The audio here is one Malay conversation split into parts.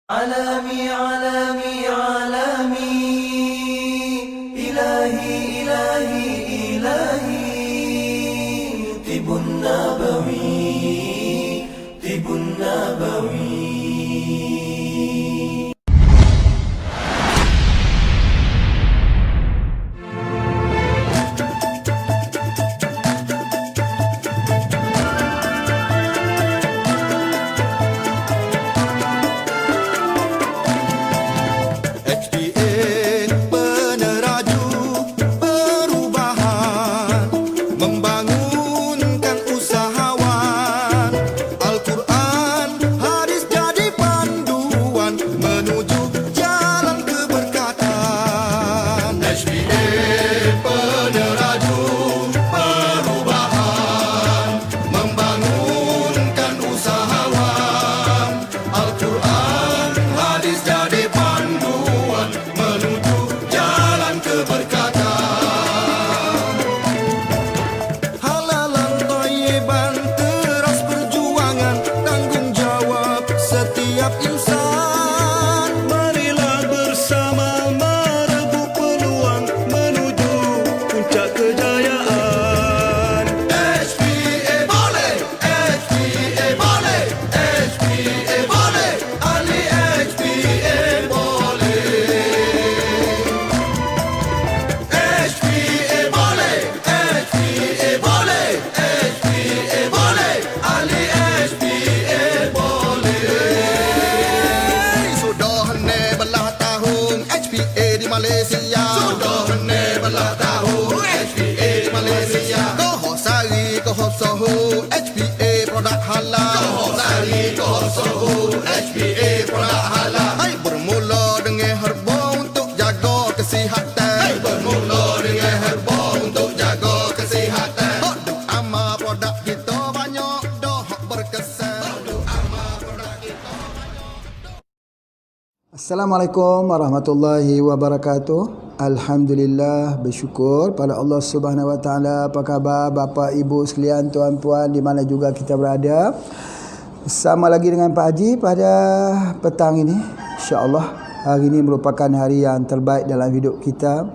عالمي عالمي عالمي إلهي إلهي إلهي طب النبوي طب النبوي. Malaysia sudah benar belah tahu HPA di Malaysia. Kohok sari, kohok sohu, HPA produk halal. Kohok sari, kohok sohu, HPA produk halal. Hai bermula dengan herba untuk jaga kesihatan. Hai bermula dengan herba untuk jaga kesihatan. Hok duk amal produk kita banyak dah berkesan. Hok duk amal produk kita banyak. Assalamualaikum warahmatullahi wabarakatuh. Alhamdulillah, bersyukur pada Allah Subhanahu wa taala. Apa khabar bapa ibu sekalian, tuan puan di mana juga kita berada? Bersama lagi dengan Pak Haji pada petang ini. Insya-Allah hari ini merupakan hari yang terbaik dalam hidup kita.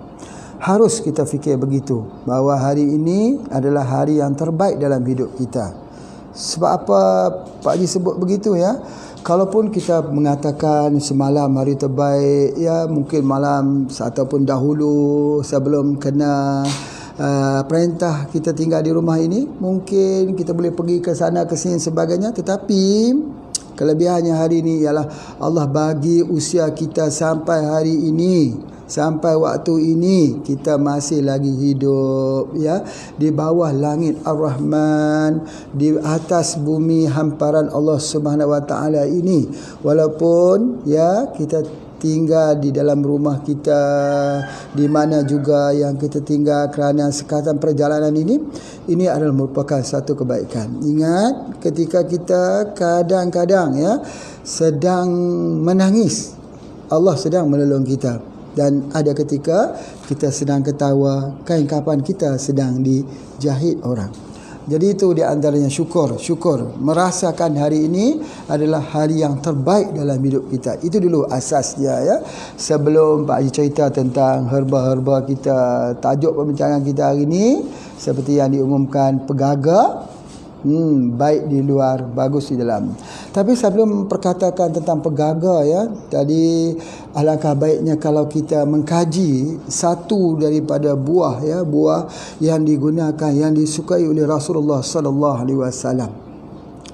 Harus kita fikir begitu, bahawa hari ini adalah hari yang terbaik dalam hidup kita. Sebab apa Pak Haji sebut begitu ya? Kalaupun kita mengatakan semalam hari terbaik, ya mungkin malam ataupun dahulu sebelum kena perintah kita tinggal di rumah ini, mungkin kita boleh pergi ke sana ke sini sebagainya, tetapi kelebihannya hari ini ialah Allah bagi usia kita sampai hari ini, sampai waktu ini kita masih lagi hidup ya, di bawah langit Ar-Rahman, di atas bumi hamparan Allah Subhanahu wa taala ini. Walaupun ya kita tinggal di dalam rumah kita, di mana juga yang kita tinggal kerana sekatan perjalanan ini adalah merupakan satu kebaikan. Ingat ketika kita kadang-kadang ya sedang menangis, Allah sedang menolong kita. Dan ada ketika kita sedang ketawa, kain kapan kita sedang dijahit orang. Jadi itu di antaranya syukur. Merasakan hari ini adalah hari yang terbaik dalam hidup kita. Itu dulu asasnya ya. Sebelum Pak Haji cerita tentang herba-herba kita, tajuk perbincangan kita hari ini seperti yang diumumkan, pegaga. Baik di luar, bagus di dalam. Tapi sebelum perkatakan tentang pegaga ya, tadi alangkah baiknya kalau kita mengkaji satu daripada buah ya, buah yang digunakan, yang disukai oleh Rasulullah sallallahu alaihi wasallam.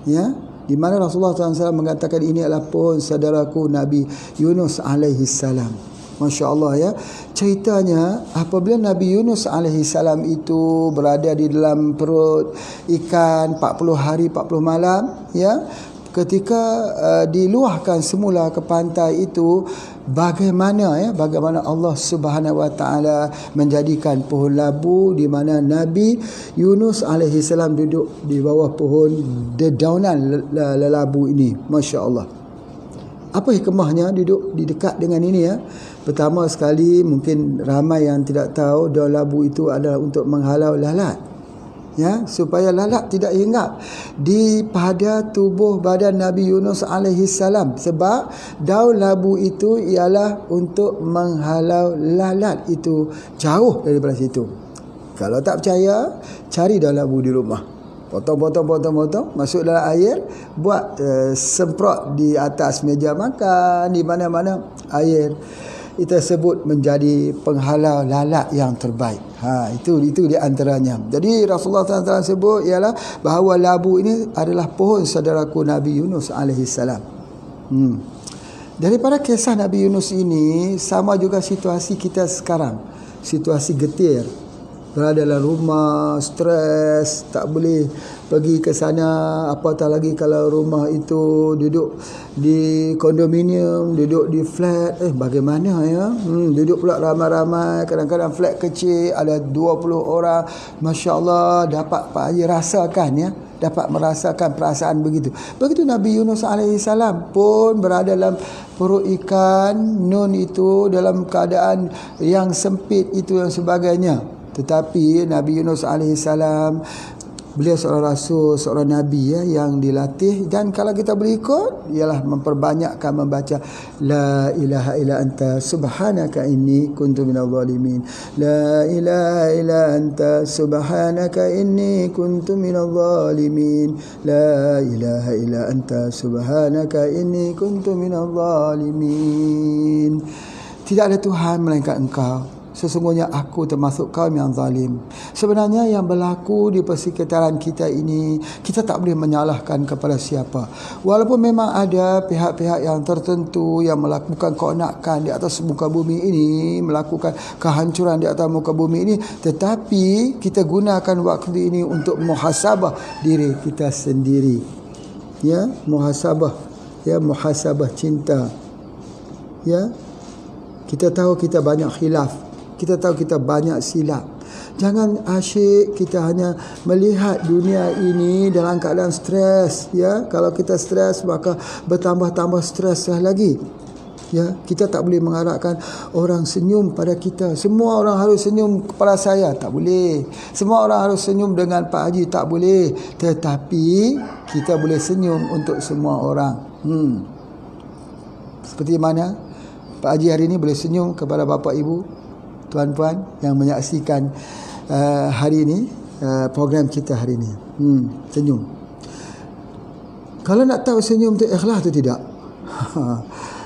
Ya, di mana Rasulullah sallallahu alaihi wasallam mengatakan ini adalah pohon saudaraku Nabi Yunus alaihi salam. Masya Allah ya. Ceritanya apabila Nabi Yunus alaihi salam itu berada di dalam perut ikan 40 hari 40 malam ya, ketika diluahkan semula ke pantai itu, bagaimana Allah Subhanahu wa taala menjadikan pohon labu di mana Nabi Yunus alaihi salam duduk di bawah pohon dedaunan lelabu ini. Masya Allah. Apa hikmahnya duduk di dekat dengan ini ya? Pertama sekali, mungkin ramai yang tidak tahu daun labu itu adalah untuk menghalau lalat. ya, supaya lalat tidak hinggap di pada tubuh badan Nabi Yunus alaihi salam, sebab daun labu itu ialah untuk menghalau lalat itu jauh daripada situ. Kalau tak percaya, cari daun labu di rumah, potong, masuk dalam air, buat semprot di atas meja makan, di mana-mana. Air itu tersebut menjadi penghalau lalat yang terbaik. Itu di antaranya. Jadi Rasulullah SAW sebut ialah bahawa labu ini adalah pohon saudaraku Nabi Yunus alaihi salam. Daripada kisah Nabi Yunus ini, sama juga situasi kita sekarang, situasi getir. Berada dalam rumah, stres, tak boleh pergi ke sana, apatah lagi kalau rumah itu duduk di kondominium, duduk di flat. Bagaimana ya? Duduk pula ramai-ramai, kadang-kadang flat kecil, ada 20 orang. Masya Allah, dapat Pak Haji rasakan ya, dapat merasakan perasaan begitu. Begitu Nabi Yunus AS pun berada dalam perut ikan nun itu, dalam keadaan yang sempit itu dan sebagainya. Tetapi Nabi Yunus AS, beliau seorang rasul, seorang nabi ya, yang dilatih. Dan kalau kita berikut, ialah memperbanyakkan membaca La ilaha illa anta subhanaka inni kuntu minadh dhalimin. La ilaha illa anta subhanaka inni kuntu minadh dhalimin. La ilaha illa anta subhanaka inni kuntu minadh dhalimin. Tidak ada Tuhan melainkan Engkau, sesungguhnya aku termasuk kaum yang zalim. Sebenarnya yang berlaku di persekitaran kita ini, kita tak boleh menyalahkan kepada siapa. Walaupun memang ada pihak-pihak yang tertentu yang melakukan keonakan di atas muka bumi ini, melakukan kehancuran di atas muka bumi ini, tetapi kita gunakan waktu ini untuk muhasabah diri kita sendiri. Ya, muhasabah. Ya, muhasabah cinta. Ya, kita tahu kita banyak khilaf, kita tahu kita banyak silap. Jangan asyik kita hanya melihat dunia ini dalam keadaan stres ya. Kalau kita stres, maka bertambah-tambah stres lagi. Ya, kita tak boleh mengharapkan orang senyum pada kita. Semua orang harus senyum kepada saya, tak boleh. Semua orang harus senyum dengan Pak Haji, tak boleh. Tetapi kita boleh senyum untuk semua orang. Seperti mana Pak Haji hari ini boleh senyum kepada bapa ibu, tuan-puan yang menyaksikan hari ini, program kita hari ini. Senyum. Kalau nak tahu senyum tu ikhlas atau tidak,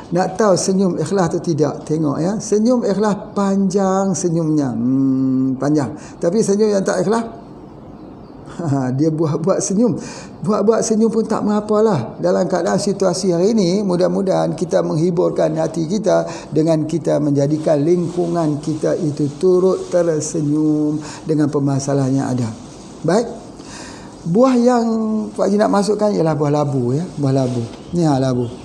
nak tahu senyum ikhlas atau tidak, tengok ya, senyum ikhlas panjang senyumnya, panjang. Tapi senyum yang tak ikhlas, dia buat senyum pun tak mengapalah. Dalam keadaan situasi hari ini, mudah-mudahan kita menghiburkan hati kita dengan kita menjadikan lingkungan kita itu turut tersenyum dengan permasalahan yang ada. Baik, buah yang Pak Haji nak masukkan ialah buah labu ya, buah labu. Ni labu.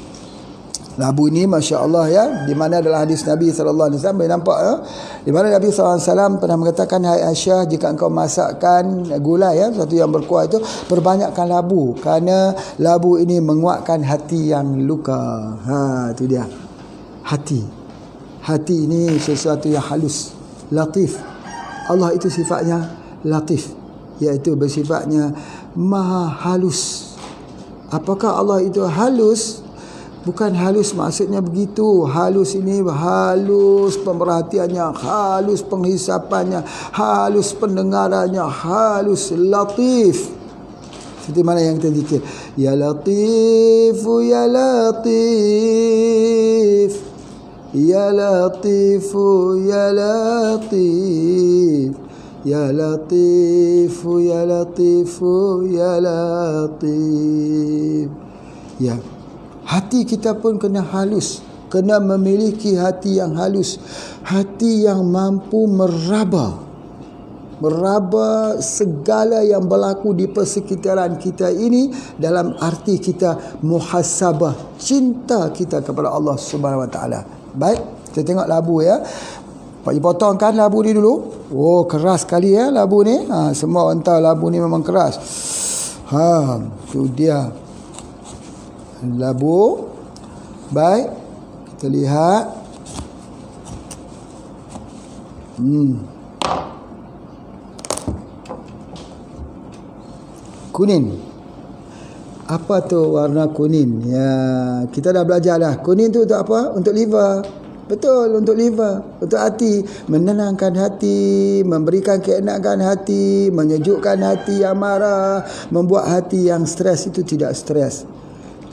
Labu ini Masya Allah ya, di mana dalam hadis Nabi SAW boleh nampak ya, di mana Nabi SAW pernah mengatakan, hai Aisyah, jika engkau masakkan gula ya, satu yang berkuah itu, perbanyakkan labu, kerana labu ini menguatkan hati yang luka. Itu dia, hati ini sesuatu yang halus, latif. Allah itu sifatnya latif, iaitu bersifatnya maha halus. Apakah Allah itu halus? Bukan halus maksudnya begitu. Halus ini halus pemerhatiannya, halus penghisapannya, halus pendengarannya, halus latif. Seperti mana yang kita zikir, ya latifu ya latif, ya latifu ya latif, ya latifu ya latifu ya latif. Ya, hati kita pun kena halus, kena memiliki hati yang halus, hati yang mampu meraba segala yang berlaku di persekitaran kita ini, dalam arti kita muhasabah cinta kita kepada Allah Subhanahu Wa Taala. Baik, kita tengok labu ya. Pak Haji potongkan labu ni dulu. Oh, keras sekali ya labu ni. Semua orang tahu labu ni memang keras. Tu dia labu. Baik, kita lihat. Kunin. Apa tu warna kunin? Ya, kita dah belajar dah. Kunin tu untuk apa? Untuk liver. Betul, untuk liver, untuk hati, menenangkan hati, memberikan keenakan hati, menyejukkan hati yang marah, membuat hati yang stres itu tidak stres.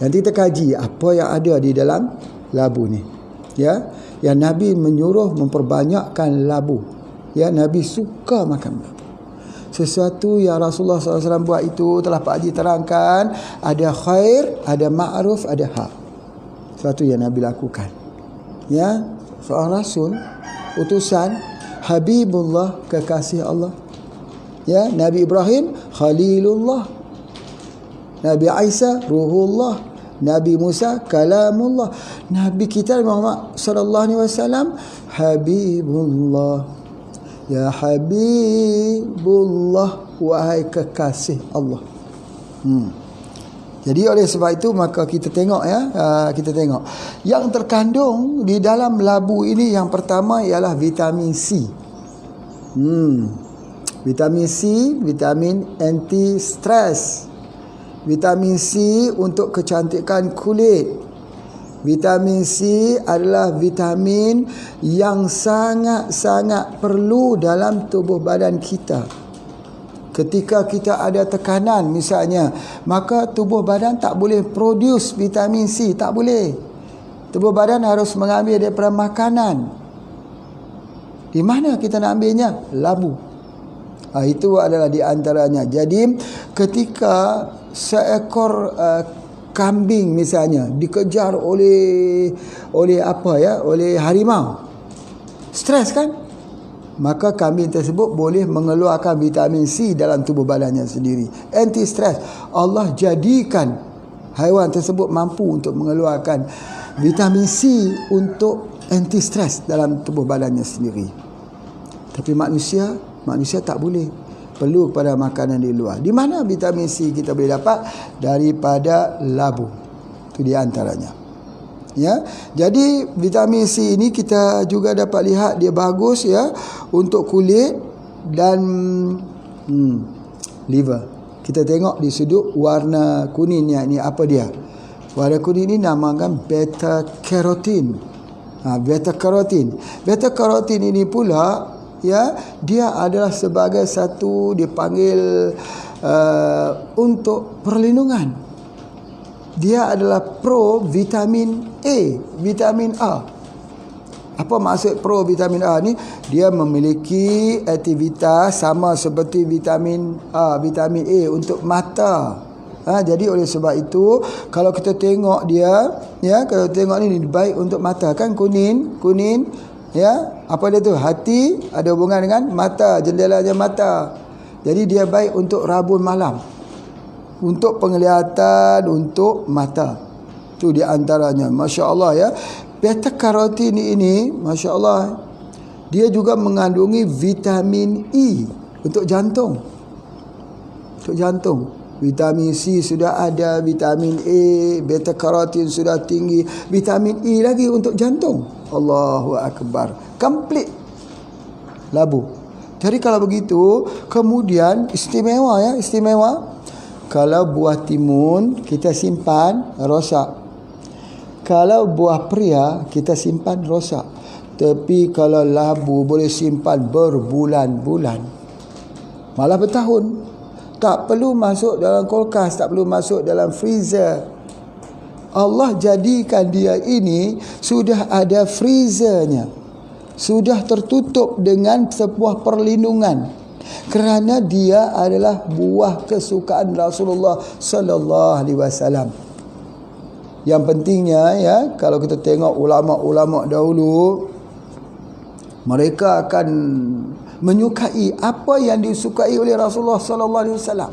Nanti kita kaji apa yang ada di dalam labu ni. Ya, yang Nabi menyuruh memperbanyakkan labu. Ya, Nabi suka makan labu. Sesuatu yang Rasulullah SAW buat itu telah Pak Haji terangkan, ada khair, ada ma'ruf, ada hak. Sesuatu yang Nabi lakukan. Ya, seorang Rasul, utusan, Habibullah, kekasih Allah. Ya, Nabi Ibrahim, Khalilullah. Nabi Isa, Ruhullah. Nabi Musa, Kalamullah. Nabi kita Muhammad sallallahu alaihi wasallam, Habibullah. Ya Habibullah, wahai kekasih Allah. Jadi oleh sebab itu maka kita tengok ya, kita tengok yang terkandung di dalam labu ini. Yang pertama ialah vitamin C. Vitamin C, vitamin anti stres. Vitamin C untuk kecantikan kulit. Vitamin C adalah vitamin yang sangat-sangat perlu dalam tubuh badan kita. Ketika kita ada tekanan misalnya, maka tubuh badan tak boleh produce vitamin C, tak boleh. Tubuh badan harus mengambil daripada makanan. Di mana kita nak ambilnya? Labu. Itu adalah di antaranya. Jadi ketika seekor kambing misalnya dikejar oleh apa ya, oleh harimau, stres kan, maka kambing tersebut boleh mengeluarkan vitamin C dalam tubuh badannya sendiri, anti stres. Allah jadikan haiwan tersebut mampu untuk mengeluarkan vitamin C untuk anti stres dalam tubuh badannya sendiri. Tapi manusia tak boleh, perlu kepada makanan di luar. Di mana vitamin C kita boleh dapat? Daripada labu. Itu di antaranya. Ya. Jadi vitamin C ini kita juga dapat lihat dia bagus ya untuk kulit dan liver. Kita tengok di sudut warna kuningnya ini apa dia? Warna kuning ini namakan beta carotene. Beta carotene. Beta carotene ini pula ya, dia adalah sebagai satu dipanggil untuk perlindungan. Dia adalah pro vitamin A, vitamin A. Apa maksud pro vitamin A ni? Dia memiliki aktivitas sama seperti vitamin A, vitamin A untuk mata. Jadi oleh sebab itu kalau kita tengok dia, ya, kalau tengok ni baik untuk mata kan, kuning, ya, apa dia tu? Hati ada hubungan dengan mata, jendelanya mata. Jadi dia baik untuk rabun malam, untuk penglihatan, untuk mata. Itu di antaranya. Masya-Allah ya. Beta carotene ini, masya-Allah, dia juga mengandungi vitamin E untuk jantung. Untuk jantung. Vitamin C sudah ada, vitamin A, beta carotene sudah tinggi, vitamin E lagi untuk jantung. Allahu Akbar. Komplit labu. Jadi kalau begitu, kemudian istimewa ya, istimewa. Kalau buah timun kita simpan rosak. Kalau buah pria kita simpan rosak. Tapi kalau labu boleh simpan berbulan-bulan. Malah bertahun. Tak perlu masuk dalam kulkas, tak perlu masuk dalam freezer. Allah jadikan dia ini sudah ada freezernya. Sudah tertutup dengan sebuah perlindungan. Kerana dia adalah buah kesukaan Rasulullah sallallahu alaihi wasallam. Yang pentingnya ya, kalau kita tengok ulama-ulama dahulu, mereka akan menyukai apa yang disukai oleh Rasulullah sallallahu alaihi wasallam.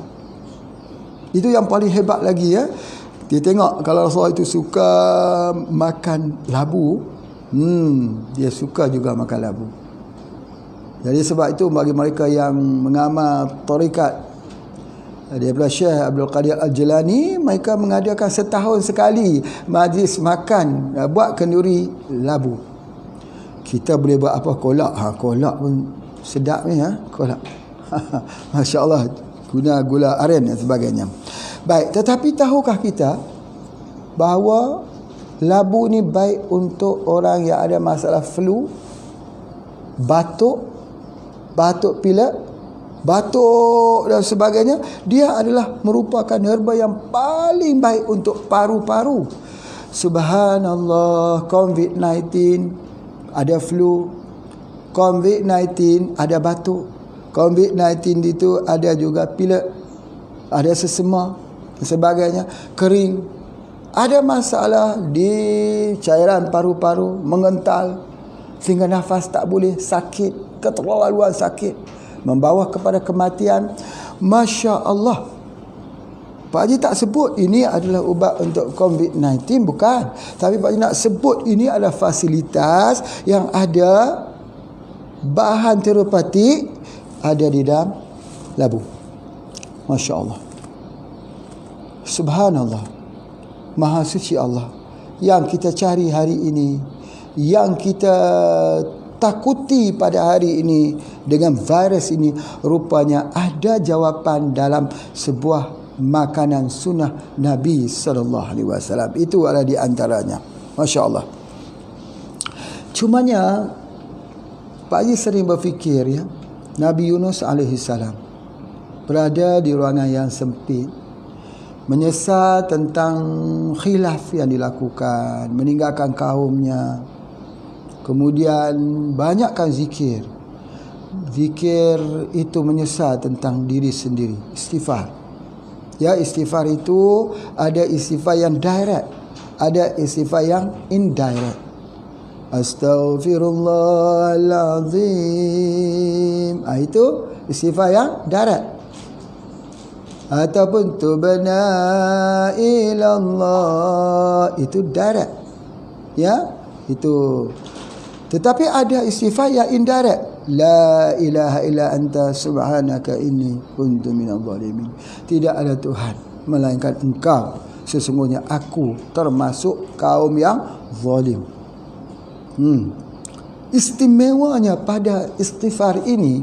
Itu yang paling hebat lagi ya. Dia tengok kalau Rasulullah itu suka makan labu, dia suka juga makan labu. Jadi sebab itu bagi mereka yang mengamal tarekat daripada Syekh Abdul Qadir Al-Jilani, mereka mengadakan setahun sekali majlis makan, buat kenduri labu. Kita boleh buat apa? Kolak. Kolak pun sedap ni ya, kolak. Masya-Allah. guna gula aren dan sebagainya. Baik, tetapi tahukah kita bahawa labu ni baik untuk orang yang ada masalah flu, batuk pilek, batuk dan sebagainya. Dia adalah merupakan herba yang paling baik untuk paru-paru. Subhanallah, COVID-19 ada flu, COVID-19 ada batuk, COVID-19 itu ada juga pilek, ada sesema dan sebagainya, kering, ada masalah di cairan paru-paru, mengental sehingga nafas tak boleh, sakit, keterlaluan sakit, membawa kepada kematian. Masya Allah. Pak Haji tak sebut ini adalah ubat untuk COVID-19, bukan. Tapi Pak Haji nak sebut ini adalah fasilitas yang ada bahan terapetik ada di dalam labu. Masya Allah. Subhanallah. Maha suci Allah. Yang kita cari hari ini, yang kita takuti pada hari ini dengan virus ini, rupanya ada jawapan dalam sebuah makanan sunnah Nabi SAW. Itu adalah di antaranya. Masya Allah. Cumanya Pak Haji sering berfikir, ya, Nabi Yunus alaihissalam berada di ruangan yang sempit, menyesal tentang khilaf yang dilakukan, meninggalkan kaumnya, kemudian banyakkan zikir. Zikir itu menyesal tentang diri sendiri, istighfar. Ya, istighfar itu ada istighfar yang direct, ada istighfar yang indirect. Astaghfirullahalazim. Itu istighfar yang direct. Ataupun tubna ilallah, itu direct. Ya, itu. Tetapi ada istighfar yang indirect. La ilaha illa anta subhanaka inni kuntu minadh dhalimin. Tidak ada Tuhan melainkan Engkau, sesungguhnya aku termasuk kaum yang zalim. Istimewanya pada istighfar ini,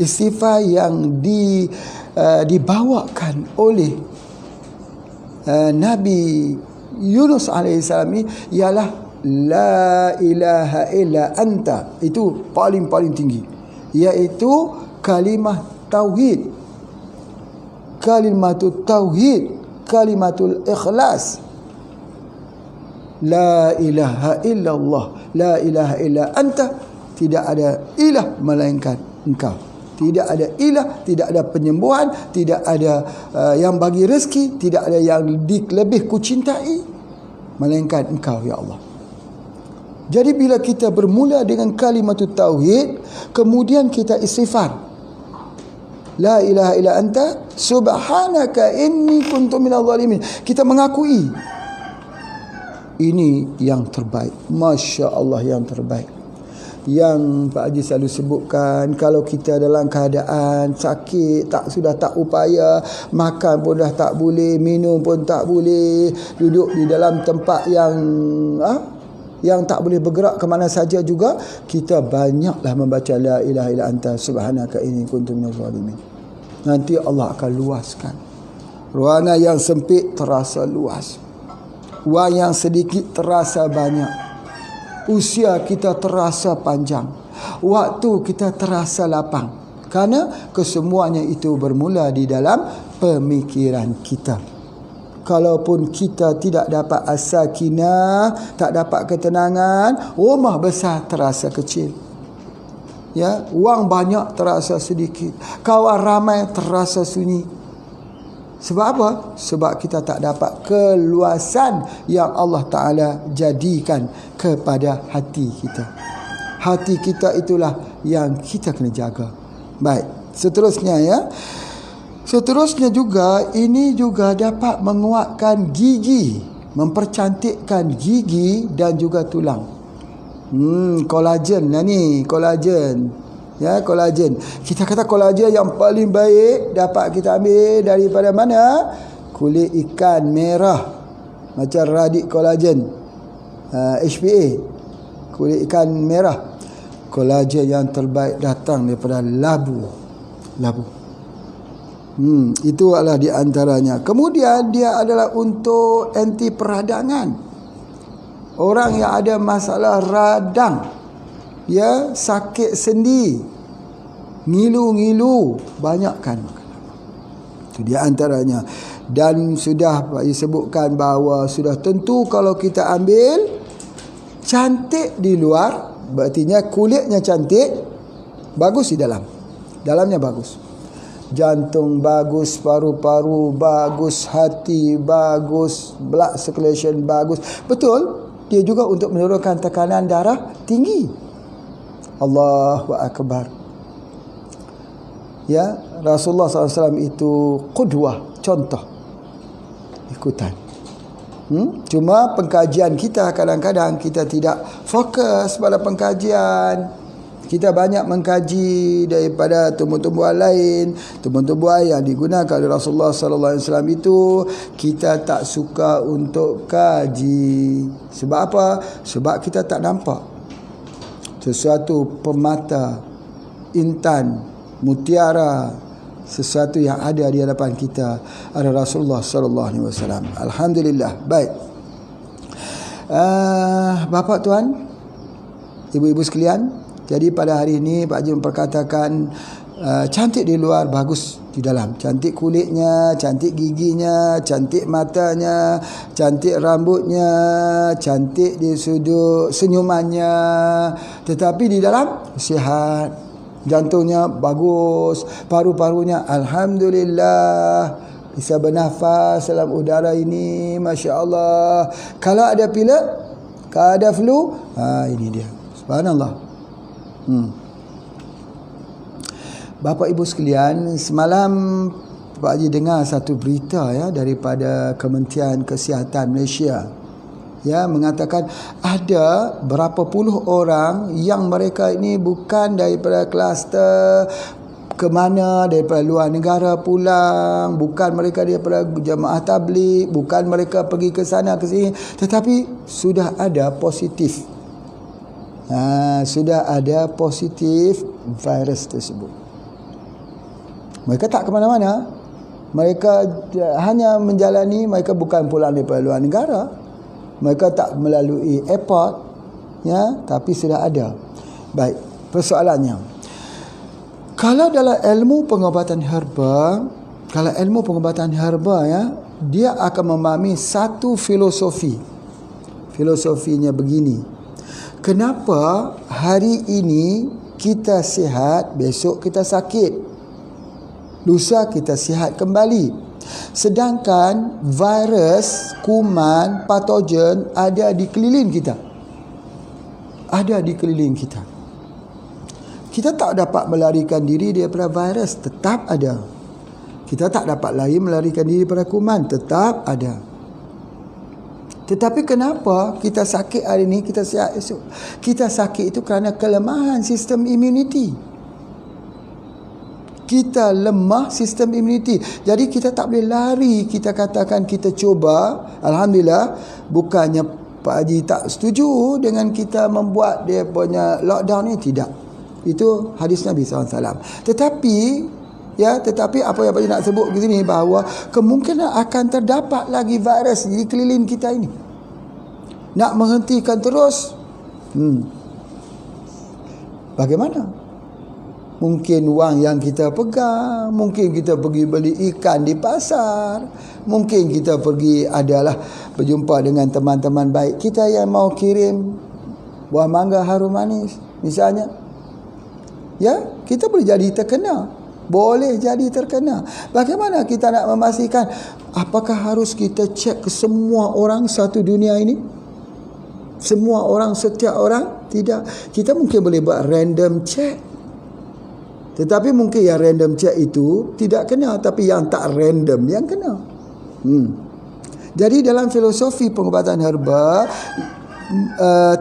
istighfar yang dibawakan oleh Nabi Yunus alaihissalam ini ialah la ilaha illa anta. Itu paling tinggi, iaitu kalimah tauhid, kalimatul tauhid, kalimatul ikhlas. La ilaha illallah, la ilaha illa anta. Tidak ada ilah melainkan Engkau. Tidak ada ilah, tidak ada penyembuhan, tidak ada yang bagi rezeki, tidak ada yang lebih kucintai melainkan Engkau, ya Allah. Jadi bila kita bermula dengan kalimatut tauhid, kemudian kita istighfar, la ilaha illa anta subhanaka inni kuntu minadh dhalimin. Kita mengakui ini yang terbaik. Masya Allah, yang terbaik. Yang Pak Haji selalu sebutkan, kalau kita dalam keadaan sakit, sudah tak upaya, makan pun dah tak boleh, minum pun tak boleh, duduk di dalam tempat yang tak boleh bergerak ke mana saja juga, kita banyaklah membaca la ilaha illa anta subhanaka inni kuntu minadh dhalimin. Nanti Allah akan luaskan. Ruangan yang sempit terasa luas, wang yang sedikit terasa banyak, usia kita terasa panjang, waktu kita terasa lapang, kerana kesemuanya itu bermula di dalam pemikiran kita. Kalaupun kita tidak dapat as-sakinah, tak dapat ketenangan, rumah besar terasa kecil, ya, wang banyak terasa sedikit, kawan ramai terasa sunyi. Sebab apa? Sebab kita tak dapat keluasan yang Allah Ta'ala jadikan kepada hati kita. Hati kita itulah yang kita kena jaga. Baik, seterusnya, ya. Seterusnya juga, ini juga dapat menguatkan gigi, mempercantikkan gigi dan juga tulang. Kolagen lah ni, kolagen. Ya, kolagen. Kita kata kolagen yang paling baik dapat kita ambil daripada mana? Kulit ikan merah, macam radik kolagen, HPA, kulit ikan merah. Kolagen yang terbaik datang daripada labu. Itu adalah di antaranya. Kemudian dia adalah untuk anti peradangan. Orang yang ada masalah radang, ya, sakit sendi, ngilu-ngilu, banyakkan. Itu di antaranya. Dan sudah disebutkan bahawa sudah tentu kalau kita ambil cantik di luar, berartinya kulitnya cantik, bagus di dalam. Dalamnya bagus. Jantung bagus, paru-paru bagus, hati bagus, blood circulation bagus. Betul, dia juga untuk menurunkan tekanan darah tinggi. Allahu Akbar. Ya, Rasulullah SAW itu qudwah, contoh ikutan. Cuma pengkajian kita kadang-kadang kita tidak fokus pada pengkajian. Kita banyak mengkaji daripada tumbuh-tumbuhan lain, tumbuh-tumbuhan yang digunakan oleh Rasulullah sallallahu alaihi wasallam itu kita tak suka untuk kaji. Sebab apa? Sebab kita tak nampak sesuatu permata, intan, mutiara, sesuatu yang ada di hadapan kita ada Rasulullah sallallahu alaihi wasallam. Alhamdulillah. Baik. Bapa tuan, ibu-ibu sekalian, jadi pada hari ini Pak Haji memperkatakan cantik di luar, bagus di dalam. Cantik kulitnya, cantik giginya, cantik matanya, cantik rambutnya, cantik di sudut senyumannya. Tetapi di dalam sihat, jantungnya bagus, paru-parunya alhamdulillah, bisa bernafas dalam udara ini, Masya Allah. Kalau ada pilek, kalau ada flu, ini dia. Subhanallah. Bapa ibu sekalian, semalam Pak Haji dengar satu berita ya daripada Kementerian Kesihatan Malaysia, ya, mengatakan ada berapa puluh orang yang mereka ini bukan daripada kluster ke mana, daripada luar negara pulang, bukan mereka daripada jemaah tabligh, bukan mereka pergi ke sana ke sini, tetapi sudah ada positif. Sudah ada positif virus tersebut. Mereka tak ke mana-mana. Mereka hanya menjalani, mereka bukan pulang daripada luar negara. Mereka tak melalui airport, ya, tapi sudah ada. Baik, persoalannya, kalau dalam ilmu pengobatan herba, ya, dia akan memahami satu filosofi. Filosofinya begini. Kenapa hari ini kita sihat, besok kita sakit, lusa kita sihat kembali, sedangkan virus, kuman, patogen ada di keliling kita. Ada di keliling kita. Kita tak dapat melarikan diri daripada virus, tetap ada. Kita tak dapat lagi melarikan diri daripada kuman, tetap ada. Tetapi kenapa kita sakit hari ini, kita sihat esok? Kita sakit itu kerana kelemahan sistem imuniti. Kita lemah sistem imuniti. Jadi kita tak boleh lari. Kita katakan kita cuba. Alhamdulillah, bukannya Pak Haji tak setuju dengan kita membuat dia punya lockdown ni, tidak. Itu hadis Nabi SAW. Tetapi apa yang Pak Haji nak sebut di sini, bahawa kemungkinan akan terdapat lagi virus di keliling kita ini. Nak menghentikan terus, bagaimana? Mungkin wang yang kita pegang, mungkin kita pergi beli ikan di pasar, mungkin kita pergi adalah berjumpa dengan teman-teman baik kita yang mau kirim buah mangga harum manis misalnya. Ya, kita boleh jadi terkena. Boleh jadi terkena. Bagaimana kita nak memastikan? Apakah harus kita cek ke semua orang satu dunia ini? Semua orang, setiap orang? Tidak. Kita mungkin boleh buat random check. Tetapi mungkin yang random check itu tidak kena, tapi yang tak random yang kena. Jadi dalam filosofi pengobatan herba,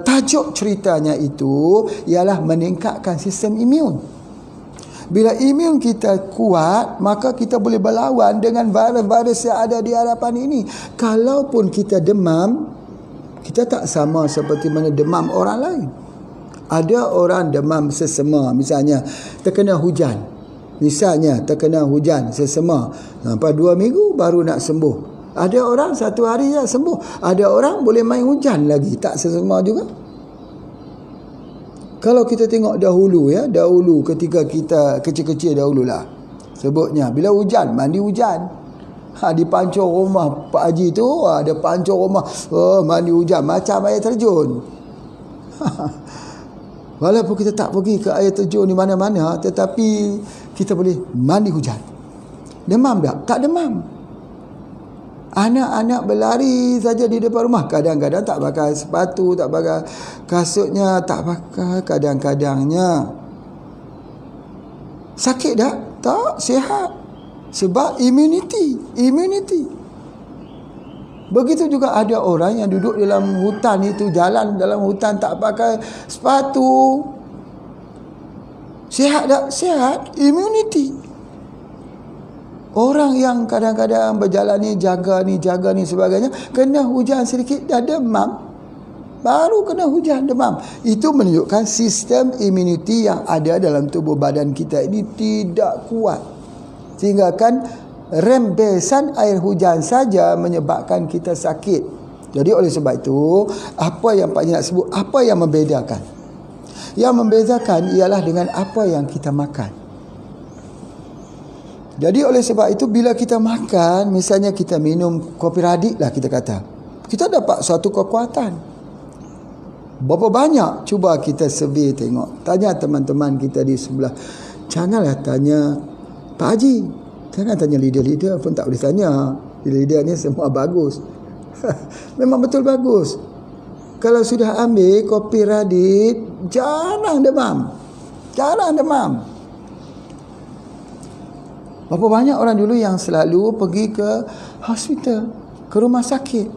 tajuk ceritanya itu ialah meningkatkan sistem imun. Bila imun kita kuat, maka kita boleh berlawan dengan virus-virus yang ada di hadapan ini. Kalaupun kita demam, kita tak sama seperti mana demam orang lain. Ada orang demam sesama, misalnya terkena hujan, Misalnya terkena hujan sesema, sampai 2 minggu baru nak sembuh. Ada orang 1 hari je sembuh. Ada orang boleh main hujan lagi tak sesema juga. Kalau kita tengok dahulu ya, dahulu ketika kita kecil-kecil dahululah, sebutnya bila hujan, mandi hujan. Di pancur rumah Pak Haji tu ada pancur rumah, mandi hujan macam air terjun. Walaupun kita tak pergi ke air terjun di mana-mana, tetapi kita boleh mandi hujan. Demam tak? Tak demam. Anak-anak berlari saja di depan rumah. Kadang-kadang tak pakai sepatu, tak pakai kasutnya, tak pakai. Kadang-kadangnya sakit tak? Tak, sihat. Sebab immunity. Begitu juga ada orang yang duduk dalam hutan itu, jalan dalam hutan tak pakai sepatu. Sihat tak? Sihat. Immunity. Orang yang kadang-kadang berjalan ni, jaga ni sebagainya, kena hujan sedikit dah demam. Baru kena hujan demam. Itu menunjukkan sistem immunity yang ada dalam tubuh badan kita ini tidak kuat. Sehingga kan rembesan air hujan saja menyebabkan kita sakit. Jadi oleh sebab itu, apa yang Pak Haji nak sebut, apa yang membedakan? Yang membezakan ialah dengan apa yang kita makan. Jadi oleh sebab itu, bila kita makan, misalnya kita minum kopi radik lah kita kata, kita dapat suatu kekuatan. Berapa banyak? Cuba kita survey tengok. Tanya teman-teman kita di sebelah. Janganlah tanya Pak Haji, jangan tanya leader-leader pun tak boleh tanya. Leader ni semua bagus. Memang betul bagus. Kalau sudah ambil kopi radit, jarang demam. Berapa banyak orang dulu yang selalu pergi ke hospital, ke rumah sakit.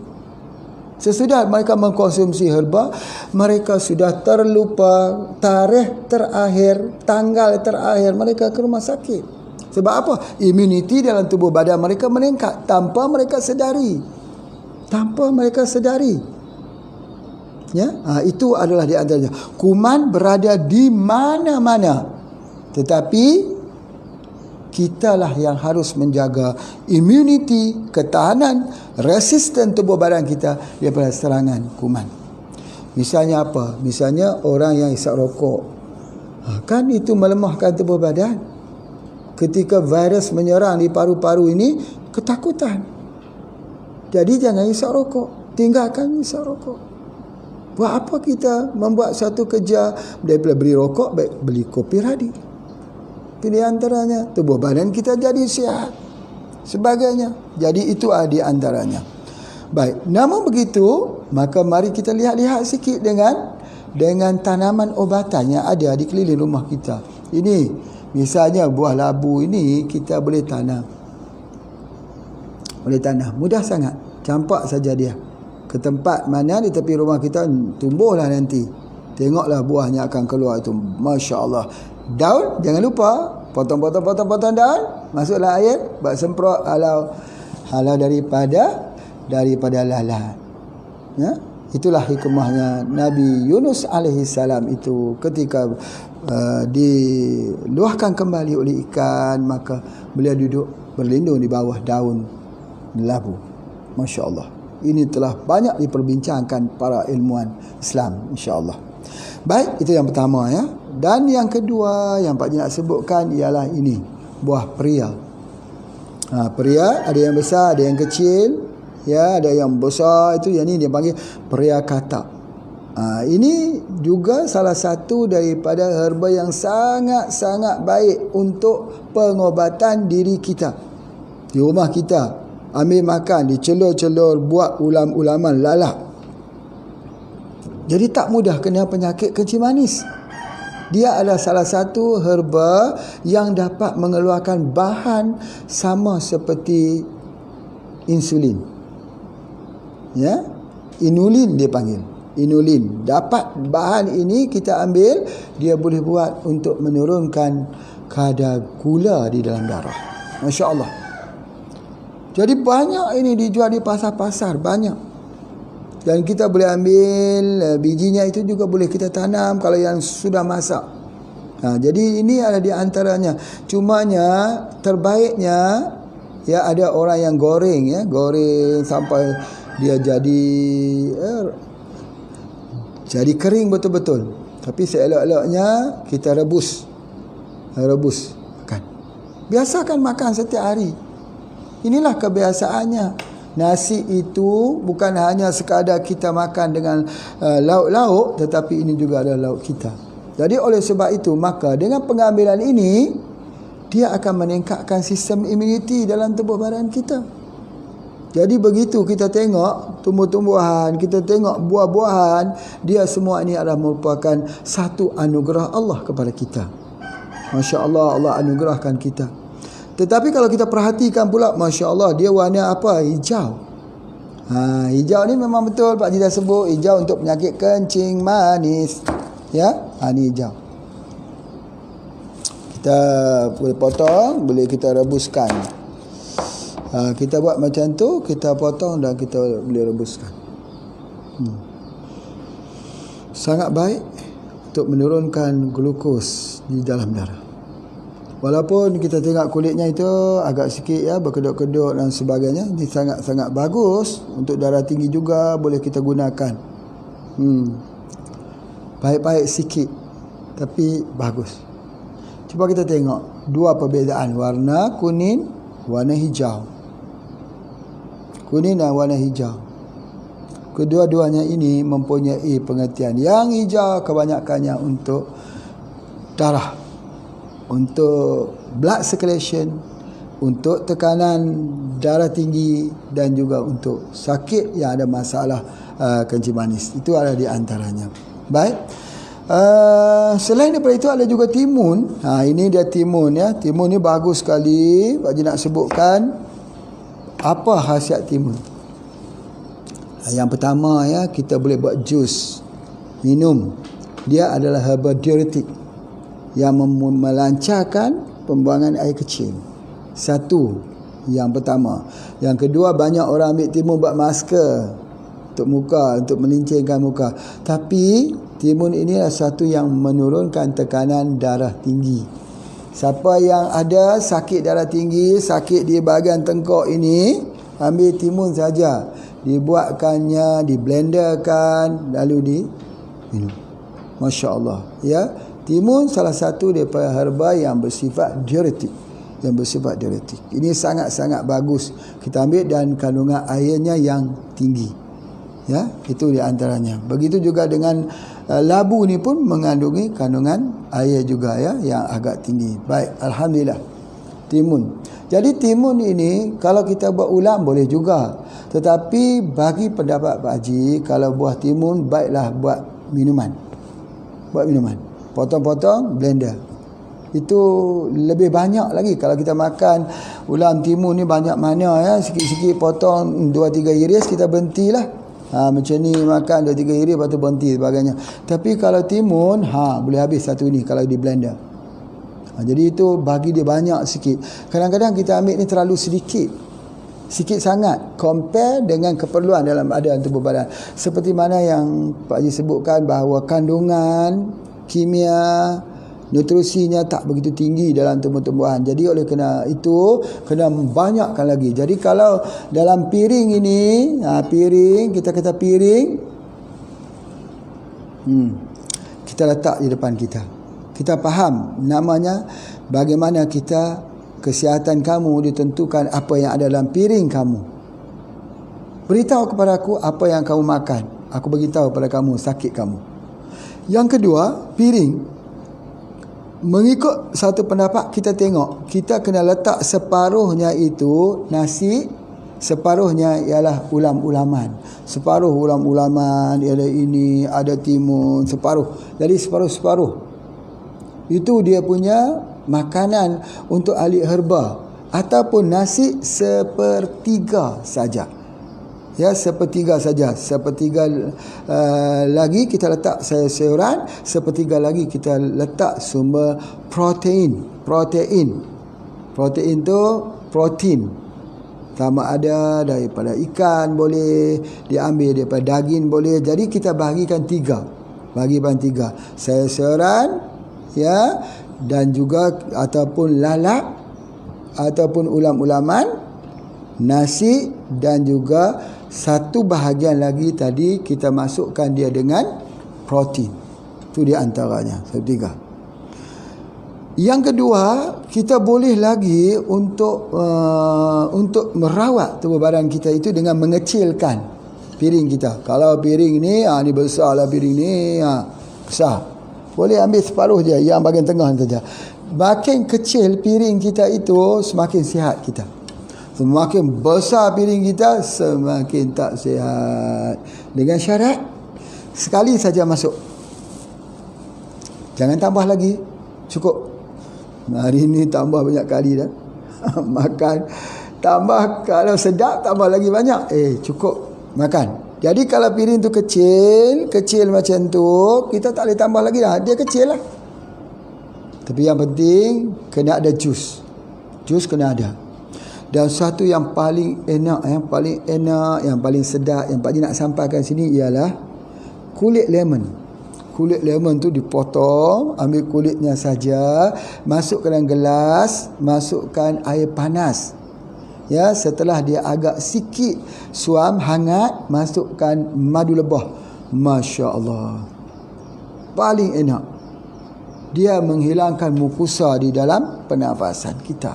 Sesudah mereka mengkonsumsi herba, mereka sudah terlupa tarikh terakhir, tanggal terakhir mereka ke rumah sakit. Sebab apa? Immunity dalam tubuh badan mereka meningkat tanpa mereka sedari. Ya, itu adalah di antaranya. Kuman berada di mana-mana. Tetapi kitalah yang harus menjaga immunity, ketahanan, resisten tubuh badan kita daripada serangan kuman. Misalnya apa? Misalnya orang yang isap rokok. Kan itu melemahkan tubuh badan. Ketika virus menyerang di paru-paru ini, ketakutan. Jadi jangan isap rokok. Tinggalkan isap rokok. Buat apa kita membuat satu kerja daripada beli rokok, baik beli kopi radik. Di antaranya, tubuh badan kita jadi sihat. Sebagainya. Jadi itu di antaranya. Baik, namun begitu, maka mari kita lihat-lihat sikit dengan tanaman obatan yang ada di keliling rumah kita. Ini misalnya buah labu ini kita boleh tanam. Mudah sangat. Campak saja dia ke tempat mana di tepi rumah kita, tumbuhlah nanti. Tengoklah buahnya akan keluar itu. Masya Allah. Daun jangan lupa potong daun, masuklah air, buat semprot halau daripada lalat. Ya, itulah hikmahnya Nabi Yunus alaihi salam itu ketika diluahkan kembali oleh ikan, maka beliau duduk berlindung di bawah daun labu. Masya Allah. Ini telah banyak diperbincangkan para ilmuwan Islam, insya-Allah. Baik, itu yang pertama ya. Dan yang kedua yang Pak Haji nak sebutkan ialah ini, buah peria. Peria ada yang besar, ada yang kecil, ya, ada yang besar itu, yang ini dia panggil peria katak. Ini juga salah satu daripada herba yang sangat-sangat baik untuk pengobatan diri kita. Di rumah kita ambil makan, dicelur-celur, buat ulam-ulaman lalap. Jadi tak mudah kena penyakit kencing manis. Dia adalah salah satu herba yang dapat mengeluarkan bahan sama seperti insulin. Ya, inulin dia panggil. Inulin. Dapat bahan ini kita ambil, dia boleh buat untuk menurunkan kadar gula di dalam darah. Masya Allah. Jadi banyak ini dijual di pasar-pasar, banyak. Dan kita boleh ambil bijinya itu juga boleh kita tanam kalau yang sudah masak. Jadi ini ada di antaranya. Cumanya terbaiknya ya ada orang yang goreng ya, goreng sampai dia jadi kering betul-betul. Tapi seelok-eloknya kita rebus makan. Biasakan makan setiap hari. Inilah kebiasaannya. Nasi itu bukan hanya sekadar kita makan dengan lauk-lauk, tetapi ini juga adalah lauk kita. Jadi oleh sebab itu, maka dengan pengambilan ini, dia akan meningkatkan sistem imuniti dalam tubuh badan kita. Jadi begitu kita tengok tumbuh-tumbuhan, kita tengok buah-buahan, dia semua ini adalah merupakan satu anugerah Allah kepada kita. Masya Allah, Allah anugerahkan kita. Tetapi kalau kita perhatikan pula, Masya Allah, dia warna apa? Hijau. Hijau ni memang betul Pak Haji dah sebut, hijau untuk penyakit kencing manis. Ya, ni hijau. Kita boleh potong, boleh kita rebuskan. Kita buat macam tu, kita potong dan kita boleh rebuskan. Sangat baik untuk menurunkan glukos di dalam darah. Walaupun kita tengok kulitnya itu agak sikit ya, berkedut-kedut dan sebagainya, ini sangat-sangat bagus untuk darah tinggi juga boleh kita gunakan. Baik-baik sikit tapi bagus. Cuba kita tengok dua perbezaan, warna kuning, warna hijau. Kuning dan warna hijau. Kedua-duanya ini mempunyai pengertian. Yang hijau kebanyakannya untuk darah, untuk blood circulation, untuk tekanan darah tinggi dan juga untuk sakit yang ada masalah kencing manis. Itu ada di antaranya. Baik. Selain daripada itu ada juga timun. Ini dia timun ya. Timun ni bagus sekali. Pak Haji nak sebutkan apa khasiat timun. Yang pertama ya, kita boleh buat jus minum. Dia adalah herbal diuretik yang melancarkan pembuangan air kecil. Satu, yang pertama. Yang kedua, banyak orang ambil timun buat masker untuk muka, untuk melincirkan muka. Tapi timun ini adalah satu yang menurunkan tekanan darah tinggi. Siapa yang ada sakit darah tinggi, sakit di bahagian tengkok ini, ambil timun saja, dibuatkannya, diblenderkan, lalu diminum. Masya Allah ya. Timun salah satu daripada herba yang bersifat diuretik. Ini sangat-sangat bagus kita ambil dan kandungan airnya yang tinggi. Ya, itu di antaranya. Begitu juga dengan labu ni pun mengandungi kandungan air juga ya, yang agak tinggi. Baik, alhamdulillah. Timun. Jadi timun ini kalau kita buat ulam boleh juga. Tetapi bagi pendapat Pak Haji, kalau buah timun baiklah buat minuman. Potong-potong, blender. Itu lebih banyak lagi. Kalau kita makan ulam timun ni banyak mana ya, sikit-sikit potong 2-3 iris, kita berhentilah. Macam ni makan 2-3 iris, lepas tu berhenti sebagainya. Tapi kalau timun, boleh habis satu ni kalau di blender. Jadi itu bagi dia banyak sikit. Kadang-kadang kita ambil ni terlalu sikit sangat compare dengan keperluan dalam badan tubuh badan. Seperti mana yang Pak Haji sebutkan bahawa kandungan kimia, nutrisinya tak begitu tinggi dalam tumbuh-tumbuhan. Jadi oleh kerana itu kena banyakkan lagi. Jadi kalau dalam piring ini, piring, kita kata piring, kita letak di depan kita. Kita faham namanya bagaimana kesihatan kamu ditentukan apa yang ada dalam piring kamu. Beritahu kepada aku apa yang kamu makan. Aku beritahu kepada kamu sakit kamu. Yang kedua, piring. Mengikut satu pendapat kita tengok, kita kena letak separuhnya itu nasi, separuhnya ialah ulam-ulaman. Separuh ulam-ulaman ialah ini, ada timun, separuh. Jadi separuh-separuh. Itu dia punya makanan untuk ahli herba. Ataupun nasi sepertiga saja. Ya, sepertiga saja. Sepertiga lagi kita letak sayur-sayuran, sepertiga lagi kita letak sumber protein. Protein tu protein. Sama ada daripada ikan boleh, diambil daripada daging boleh. Jadi kita bahagikan tiga. Sayur-sayuran, ya, dan juga ataupun lalap ataupun ulam-ulaman, nasi, dan juga satu bahagian lagi tadi kita masukkan dia dengan protein. Itu di antaranya. Satu tiga. Yang kedua, kita boleh lagi untuk merawat tubuh badan kita itu dengan mengecilkan piring kita. Kalau piring ni, ni besar lah piring ni, besar. Boleh ambil separuh je, yang bahagian tengah saja. Makin kecil piring kita itu, semakin sihat kita. Semakin besar piring kita, semakin tak sihat. Dengan syarat, sekali saja masuk. Jangan tambah lagi. Cukup. Hari ni tambah banyak kali dah. Makan. Tambah, kalau sedap, tambah lagi banyak. Cukup. Makan. Jadi kalau piring tu kecil macam tu, kita tak boleh tambah lagi dah. Dia kecil lah. Tapi yang penting, kena ada jus. Jus kena ada. Dan satu yang paling enak, yang paling sedap, yang Pak Haji nak sampaikan sini ialah kulit lemon. Kulit lemon tu dipotong, ambil kulitnya saja, masukkan dalam gelas, masukkan air panas. Ya, setelah dia agak sikit suam hangat, masukkan madu lebah. Masya Allah. Paling enak. Dia menghilangkan mukosa di dalam pernafasan kita.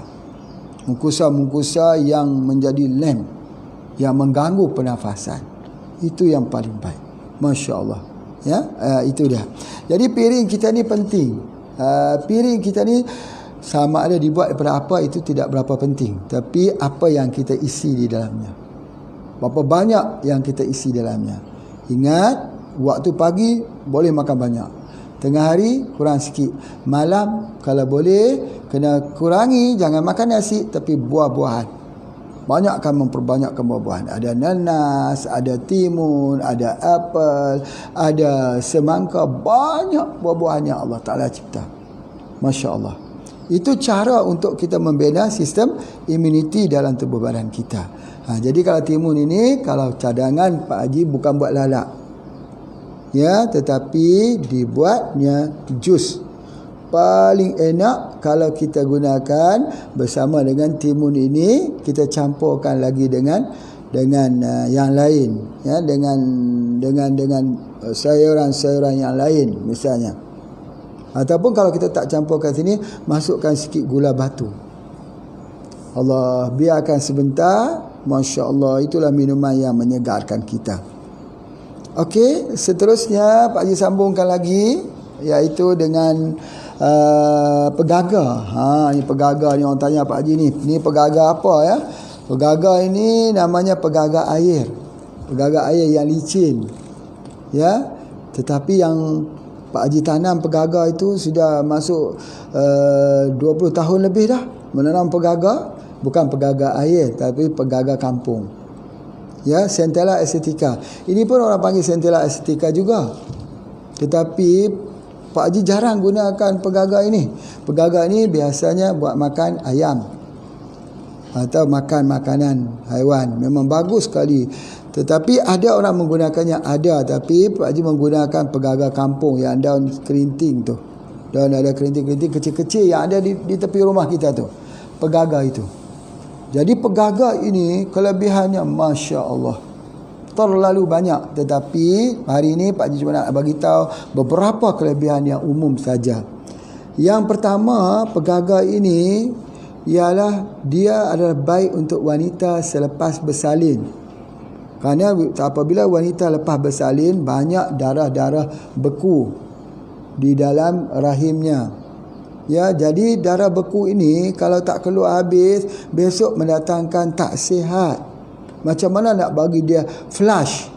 Mukosa-mukosa yang menjadi lem, yang mengganggu pernafasan. Itu yang paling baik. Masya Allah. Ya, itu dia. Jadi piring kita ni penting. Piring kita ni sama ada dibuat daripada apa, itu tidak berapa penting. Tapi apa yang kita isi di dalamnya. Berapa banyak yang kita isi dalamnya. Ingat, waktu pagi boleh makan banyak. Tengah hari kurang sikit. Malam kalau boleh kena kurangi, jangan makan nasi tapi buah-buahan. Banyakkan, memperbanyakkan buah-buahan. Ada nanas, ada timun, ada apel, ada semangka, banyak buah-buahan yang Allah Ta'ala cipta. Masya Allah. Itu cara untuk kita membina sistem imuniti dalam tubuh badan kita. Jadi kalau timun ini, kalau cadangan Pak Haji bukan buat lalap, ya, tetapi dibuatnya jus. Paling enak kalau kita gunakan bersama dengan timun ini, kita campurkan lagi dengan yang lain, ya, dengan sayuran-sayuran yang lain misalnya. Ataupun kalau kita tak campurkan sini, masukkan sikit gula batu. Allah, biarkan sebentar. Masya Allah, itulah minuman yang menyegarkan kita. Okey, seterusnya Pak Haji sambungkan lagi, iaitu dengan pegaga. Ini pegaga ni, orang tanya Pak Haji ni pegaga apa ya? Pegaga ini namanya pegaga air. Pegaga air yang licin. Ya. Tetapi yang Pak Haji tanam pegaga itu sudah masuk 20 tahun lebih dah menanam pegaga. Bukan pegaga air, tapi pegaga kampung. Ya, Centella estetica. Ini pun orang panggil Centella estetica juga. Tetapi Pak Haji jarang gunakan pegaga ini. Pegaga ini biasanya buat makan ayam atau makan makanan haiwan. Memang bagus sekali. Tetapi ada orang menggunakannya, ada. Tapi Pak Haji menggunakan pegaga kampung yang daun kerinting tu. Daun ada kerinting-kerinting kecil-kecil yang ada di tepi rumah kita tu. Pegaga itu. Jadi pegaga ini kelebihannya Masya Allah terlalu banyak. Tetapi hari ini Pak Haji cuma nak bagi tahu beberapa kelebihan yang umum saja. Yang pertama, pegaga ini ialah dia adalah baik untuk wanita selepas bersalin. Kerana apabila wanita lepas bersalin, banyak darah-darah beku di dalam rahimnya. Ya, jadi darah beku ini kalau tak keluar habis, besok mendatangkan tak sihat. Macam mana nak bagi dia flush,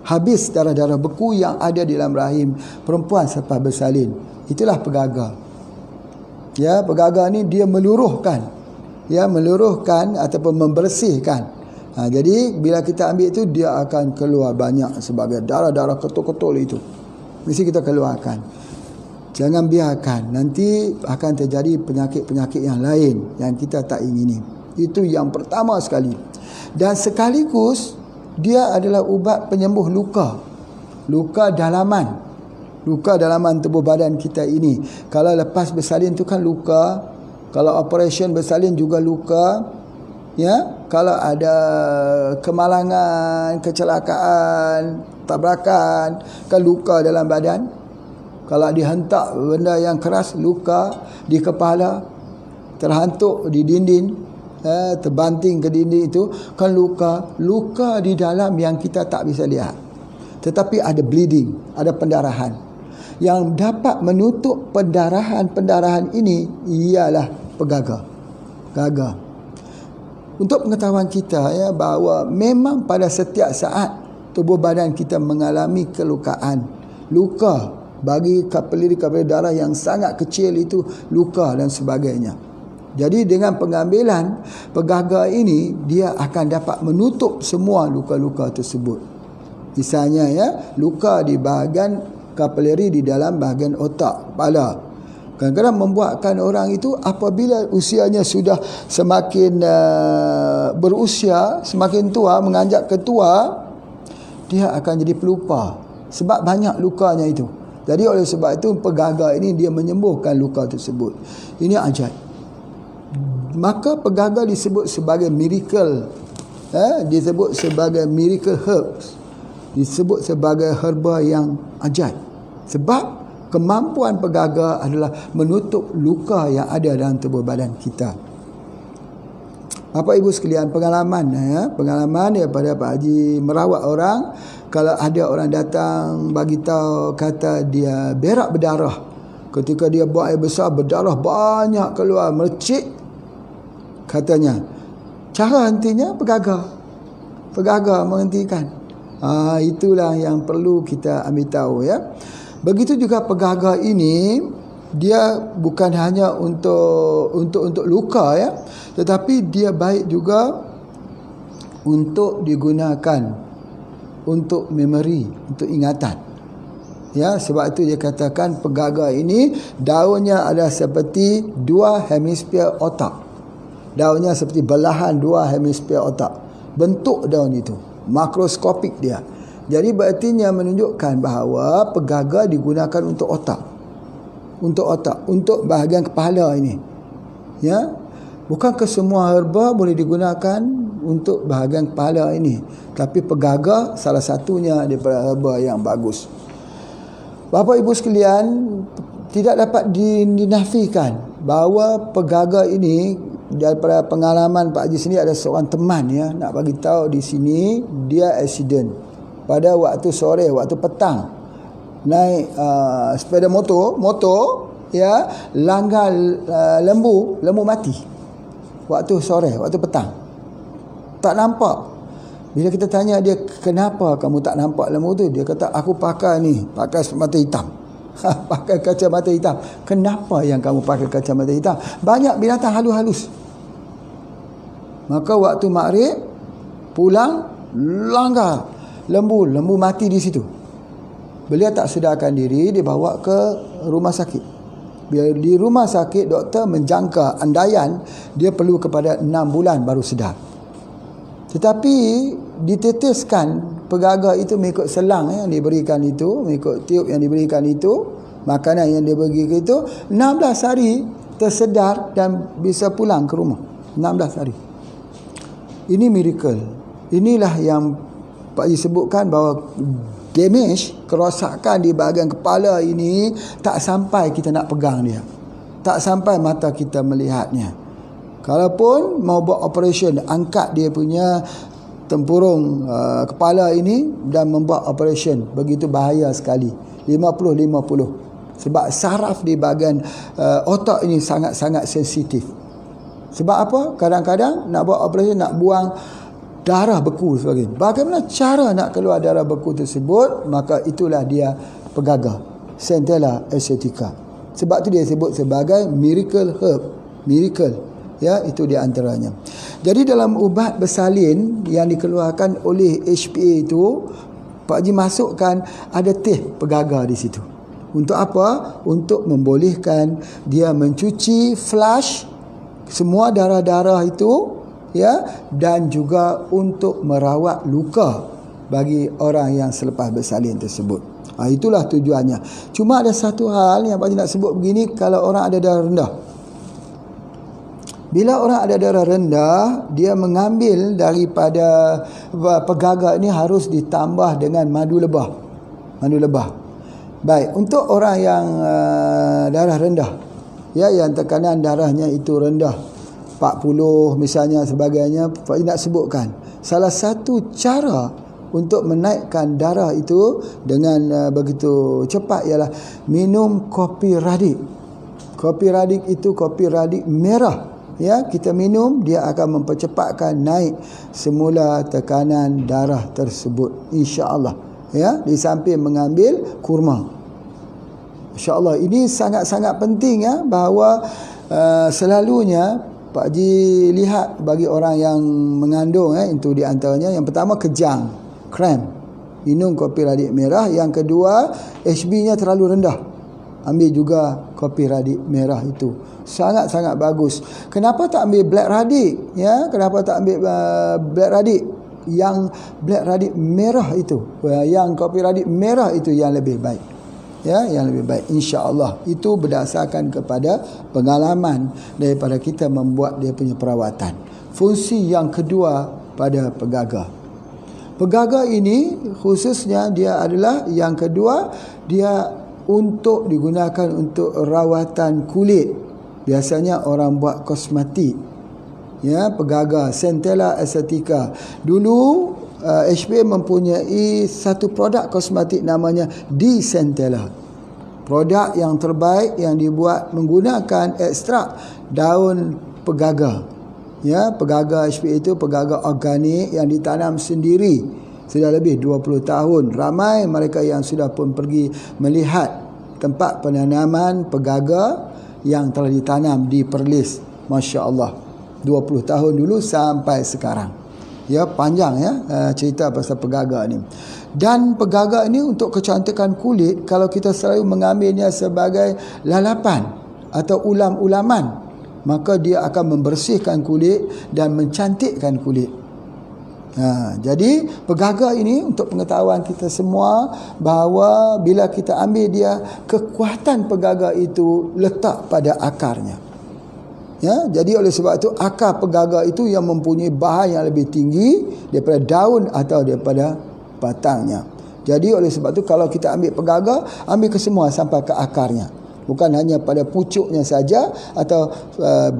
habis darah-darah beku yang ada di dalam rahim perempuan selepas bersalin. Itulah pegaga. Ya, pegaga ni dia meluruhkan. Ya, meluruhkan ataupun membersihkan. Jadi bila kita ambil itu, dia akan keluar banyak sebagai darah-darah ketul-ketul itu. Mesti kita keluarkan. Jangan biarkan, nanti akan terjadi penyakit-penyakit yang lain yang kita tak ingini. Itu yang pertama sekali. Dan sekaligus dia adalah ubat penyembuh luka. Luka dalaman. Luka dalaman tubuh badan kita ini. Kalau lepas bersalin tu kan luka. Kalau operation bersalin juga luka. Ya, kalau ada kemalangan, kecelakaan, tabrakan, kan luka dalam badan. Kalau dihentak benda yang keras, luka di kepala, terhantuk di dinding, terbanting ke dinding itu, kan luka. Luka di dalam yang kita tak bisa lihat. Tetapi ada bleeding, ada pendarahan. Yang dapat menutup pendarahan ini ialah pegaga. Gaga. Untuk pengetahuan kita ya, bahawa memang pada setiap saat tubuh badan kita mengalami kelukaan. Luka bagi kapilari darah yang sangat kecil itu luka dan sebagainya. Jadi dengan pengambilan pegaga ini, dia akan dapat menutup semua luka-luka tersebut. Misalnya ya, luka di bahagian kapilari di dalam bahagian otak, kepala. Kadang-kadang membuatkan orang itu apabila usianya sudah semakin berusia, semakin tua, menganjak ke tua, dia akan jadi pelupa. Sebab banyak lukanya itu. Jadi oleh sebab itu pegaga ini dia menyembuhkan luka tersebut. Ini ajaib. Maka pegaga disebut sebagai miracle. Disebut sebagai miracle herbs. Disebut sebagai herba yang ajaib. Sebab kemampuan pegaga adalah menutup luka yang ada dalam tubuh badan kita. Bapak Ibu sekalian, pengalaman daripada Pak Haji merawat orang. Kalau ada orang datang bagi tahu kata dia berak berdarah, ketika dia buang air besar berdarah banyak keluar mercik, katanya cara hentinya pegaga menghentikan. Itulah yang perlu kita ambil tahu ya. Begitu juga pegaga ini, dia bukan hanya untuk luka ya, tetapi dia baik juga untuk digunakan untuk memori, untuk ingatan. Ya, sebab itu dia katakan pegaga ini daunnya ada seperti dua hemisfer otak. Daunnya seperti belahan dua hemisfer otak. Bentuk daun itu makroskopik dia. Jadi berartinya menunjukkan bahawa pegaga digunakan untuk otak. Untuk bahagian kepala ini. Ya. Bukankah semua herba boleh digunakan untuk bahagian kepala ini? Tapi pegaga salah satunya daripada herba yang bagus. Bapak Ibu sekalian, tidak dapat dinafikan bahawa pegaga ini, daripada pengalaman Pak Haji sendiri, ada seorang teman ya, nak bagi tahu di sini, dia accident pada waktu sore, waktu petang, naik sepeda motor ya, langgar lembu mati waktu sore, waktu petang, tak nampak. Bila kita tanya dia, kenapa kamu tak nampak lembu tu, dia kata, aku pakai mata hitam. Pakai kacamata hitam. Kenapa yang kamu pakai kacamata hitam? Banyak binatang halus. Maka waktu maghrib pulang, langgar lembu mati di situ. Beliau tak sedarkan diri, dibawa ke rumah sakit. Bila di rumah sakit, doktor menjangka andaian dia perlu kepada 6 bulan baru sedar. Tetapi diteteskan pegaga itu mengikut selang yang diberikan itu, mengikut tiup yang diberikan itu, makanan yang diberi itu, 16 hari tersedar dan bisa pulang ke rumah. 16 hari. Ini miracle. Inilah yang Pak Haji sebutkan bahawa damage, kerosakan di bahagian kepala ini tak sampai kita nak pegang dia. Tak sampai mata kita melihatnya. Kalaupun mau buat operation, angkat dia punya tempurung kepala ini dan membuat operation, begitu bahaya sekali. 50-50. Sebab saraf di bahagian otak ini sangat-sangat sensitif. Sebab apa? Kadang-kadang nak buat operation, nak buang darah beku sebagainya. Bagaimana cara nak keluar darah beku tersebut? Maka itulah dia pegaga, Centella asiatica. Sebab tu dia sebut sebagai miracle herb. Miracle. Ya, itu di antaranya. Jadi dalam ubat bersalin yang dikeluarkan oleh HPA itu, Pak Haji masukkan ada teh pegaga di situ. Untuk apa? Untuk membolehkan dia mencuci, flush semua darah-darah itu, ya, dan juga untuk merawat luka bagi orang yang selepas bersalin tersebut. Itulah tujuannya. Cuma ada satu hal yang Pak Haji nak sebut begini, kalau orang ada darah rendah. Bila orang ada darah rendah, dia mengambil daripada pegaga ini harus ditambah dengan madu lebah. Madu lebah. Baik, untuk orang yang darah rendah, ya, yang tekanan darahnya itu rendah, 40 misalnya sebagainya, Pak Haji nak sebutkan. Salah satu cara untuk menaikkan darah itu dengan begitu cepat ialah minum kopi radik. Kopi radik itu kopi radik merah. Ya, kita minum, dia akan mempercepatkan naik semula tekanan darah tersebut, insya-Allah. Ya, di samping mengambil kurma. Insya-Allah ini sangat-sangat penting, ya, bahawa selalunya Pak Haji lihat bagi orang yang mengandung, itu di antaranya yang pertama kejang, kram. Minum kopi radik merah. Yang kedua, HB-nya terlalu rendah. Ambil juga kopi radik merah itu. Sangat-sangat bagus. Kenapa tak ambil black radik? Ya, kenapa tak ambil black radik? Yang black radik merah itu, yang kopi radik merah itu yang lebih baik. Ya, yang lebih baik, insya-Allah. Itu berdasarkan kepada pengalaman daripada kita membuat dia punya perawatan. Fungsi yang kedua pada pegaga. Pegaga ini khususnya dia adalah yang kedua, dia untuk digunakan untuk rawatan kulit. Biasanya orang buat kosmetik. Ya, pegaga Centella asiatica. Dulu HP mempunyai satu produk kosmetik namanya D-Centella. Produk yang terbaik yang dibuat menggunakan ekstrak daun pegaga. Ya, pegaga HP itu pegaga organik yang ditanam sendiri. Sudah lebih 20 tahun. Ramai mereka yang sudah pun pergi melihat tempat penanaman pegaga yang telah ditanam di Perlis. Masya Allah. 20 tahun dulu sampai sekarang. Ya, panjang, ya, cerita pasal pegaga ni. Dan pegaga ini untuk kecantikan kulit, kalau kita selalu mengambilnya sebagai lalapan atau ulam-ulaman, maka dia akan membersihkan kulit dan mencantikkan kulit. Jadi pegaga ini untuk pengetahuan kita semua, bahawa bila kita ambil dia, kekuatan pegaga itu letak pada akarnya. Ya, jadi oleh sebab itu akar pegaga itu yang mempunyai bahan yang lebih tinggi daripada daun atau daripada batangnya. Jadi oleh sebab itu kalau kita ambil pegaga, ambil ke semua sampai ke akarnya. Bukan hanya pada pucuknya saja atau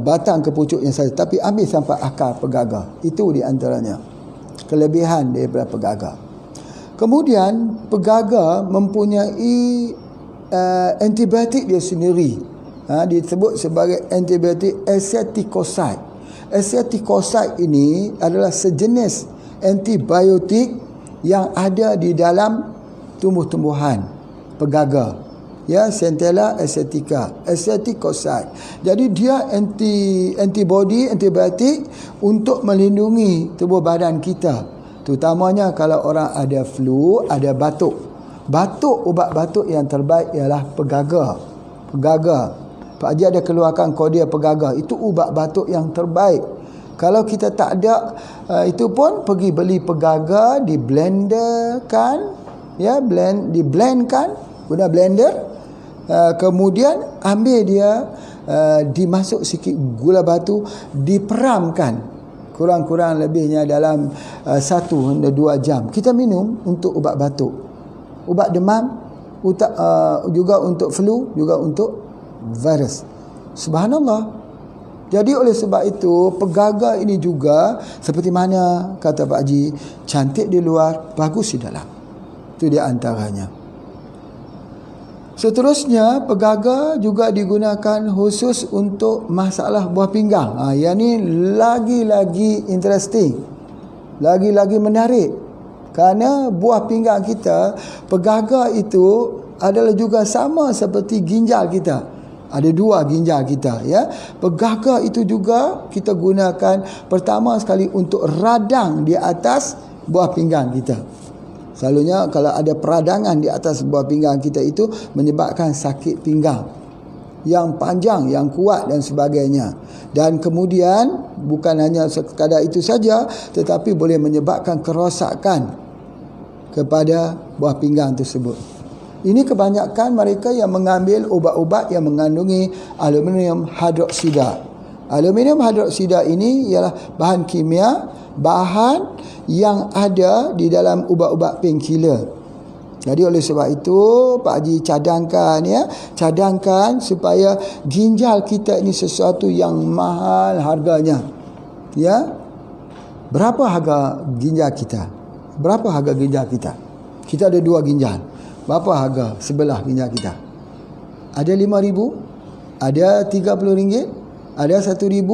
batang ke pucuknya saja, tapi ambil sampai akar pegaga. Itu di antaranya kelebihan daripada pegaga. Kemudian pegaga mempunyai antibiotik dia sendiri. Disebut sebagai antibiotik acetocoxide. Acetocoxide ini adalah sejenis antibiotik yang ada di dalam tumbuh-tumbuhan pegaga. Ya, Centella asiatica, acetocoxide. Jadi dia antibiotik untuk melindungi tubuh badan kita. Terutamanya kalau orang ada flu, ada batuk. Ubat batuk yang terbaik ialah pegaga. Pegaga. Pak Haji ada keluarkan kodia pegaga. Itu ubat batuk yang terbaik. Kalau kita tak ada, itu pun pergi beli pegaga, diblenderkan, ya, diblendkan guna blender. Kemudian ambil dia, dimasuk sikit gula batu, diperamkan kurang-kurang lebihnya dalam 1 hingga 2 jam. Kita minum untuk ubat batuk, ubat demam, juga untuk flu, juga untuk virus. Subhanallah. Jadi oleh sebab itu pegaga ini juga seperti mana kata Pak Haji, cantik di luar, bagus di dalam. Itu di antaranya. Seterusnya, pegaga juga digunakan khusus untuk masalah buah pinggang. Yang ni lagi-lagi interesting, lagi-lagi menarik. Kerana buah pinggang kita, pegaga itu adalah juga sama seperti ginjal kita. Ada 2 ginjal kita, ya. Pegaga itu juga kita gunakan pertama sekali untuk radang di atas buah pinggang kita. Selalunya kalau ada peradangan di atas buah pinggang kita itu menyebabkan sakit pinggang yang panjang, yang kuat dan sebagainya. Dan kemudian bukan hanya sekadar itu saja, tetapi boleh menyebabkan kerosakan kepada buah pinggang tersebut. Ini kebanyakan mereka yang mengambil ubat-ubat yang mengandungi aluminium hidroksida. Aluminium hidroksida ini ialah bahan kimia, bahan yang ada di dalam ubat-ubat painkiller. Jadi oleh sebab itu Pak Haji cadangkan supaya ginjal kita ini sesuatu yang mahal harganya. Ya. Berapa harga ginjal kita? Berapa harga ginjal kita? Kita ada 2 ginjal. Berapa harga sebelah ginjal kita? Ada RM5,000, ada RM30, ada RM1,000.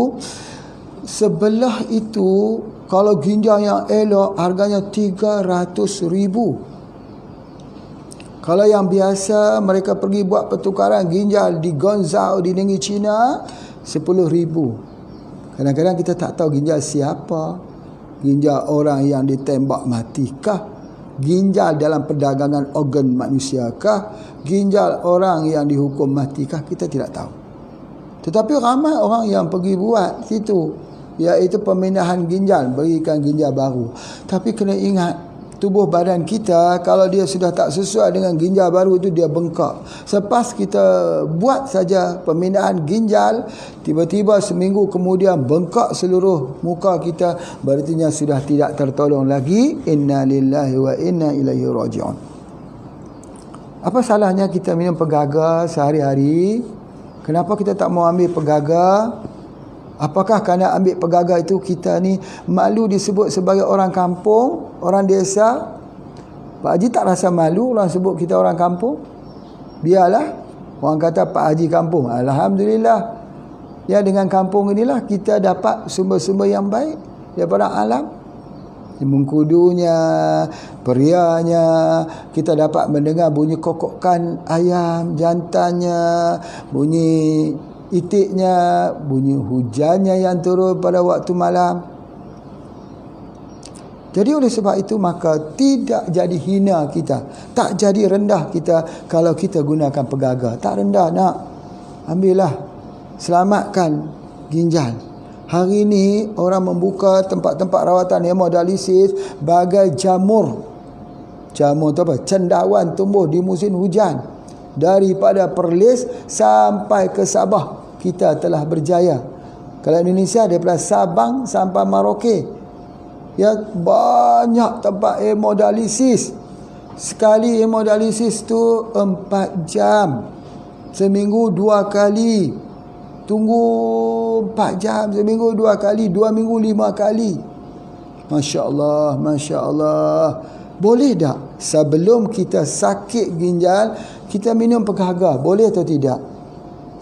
Sebelah itu kalau ginjal yang elok harganya RM300,000. Kalau yang biasa mereka pergi buat pertukaran ginjal di Guangzhou di negeri China, RM10,000. Kadang-kadang kita tak tahu ginjal siapa. Ginjal orang yang ditembak matikah? Ginjal dalam perdagangan organ manusiakah? Ginjal orang yang dihukum matikah? Kita tidak tahu. Tetapi ramai orang yang pergi buat situ, iaitu pemindahan ginjal, berikan ginjal baru. Tapi kena ingat, tubuh badan kita kalau dia sudah tak sesuai dengan ginjal baru itu, dia bengkak. Selepas kita buat saja pemindahan ginjal, tiba-tiba seminggu kemudian bengkak seluruh muka kita, berartinya sudah tidak tertolong lagi. Inna lillahi wa inna ilaihi raji'un. Apa salahnya kita minum pegaga sehari-hari? Kenapa kita tak mau ambil pegaga? Apakah kerana ambil pegaga itu kita ni malu disebut sebagai orang kampung, orang desa? Pak Haji tak rasa malu orang sebut kita orang kampung? Biarlah. Orang kata Pak Haji kampung. Alhamdulillah. Ya, dengan kampung inilah kita dapat sumber-sumber yang baik daripada alam. Mengkudunya, perianya, kita dapat mendengar bunyi kokokan ayam jantannya, bunyi itiknya, bunyi hujannya yang turun pada waktu malam. Jadi oleh sebab itu maka tidak jadi hina kita, tak jadi rendah kita kalau kita gunakan pegaga. Tak rendah nak. Ambillah, selamatkan ginjal. Hari ini orang membuka tempat-tempat rawatan hemodialisis bagai jamur. Jamur tu apa? Cendawan tumbuh di musim hujan. Daripada Perlis sampai ke Sabah kita telah berjaya. Kalau Indonesia daripada Sabang sampai Merauke, ya, banyak tempat hemodialisis. Sekali hemodialisis tu 4 jam. Seminggu 2 kali. Tunggu 4 jam seminggu 2 kali, 2 minggu 5 kali. Masya Allah, Masya Allah. Boleh tak sebelum kita sakit ginjal kita minum pegaga? Boleh atau tidak?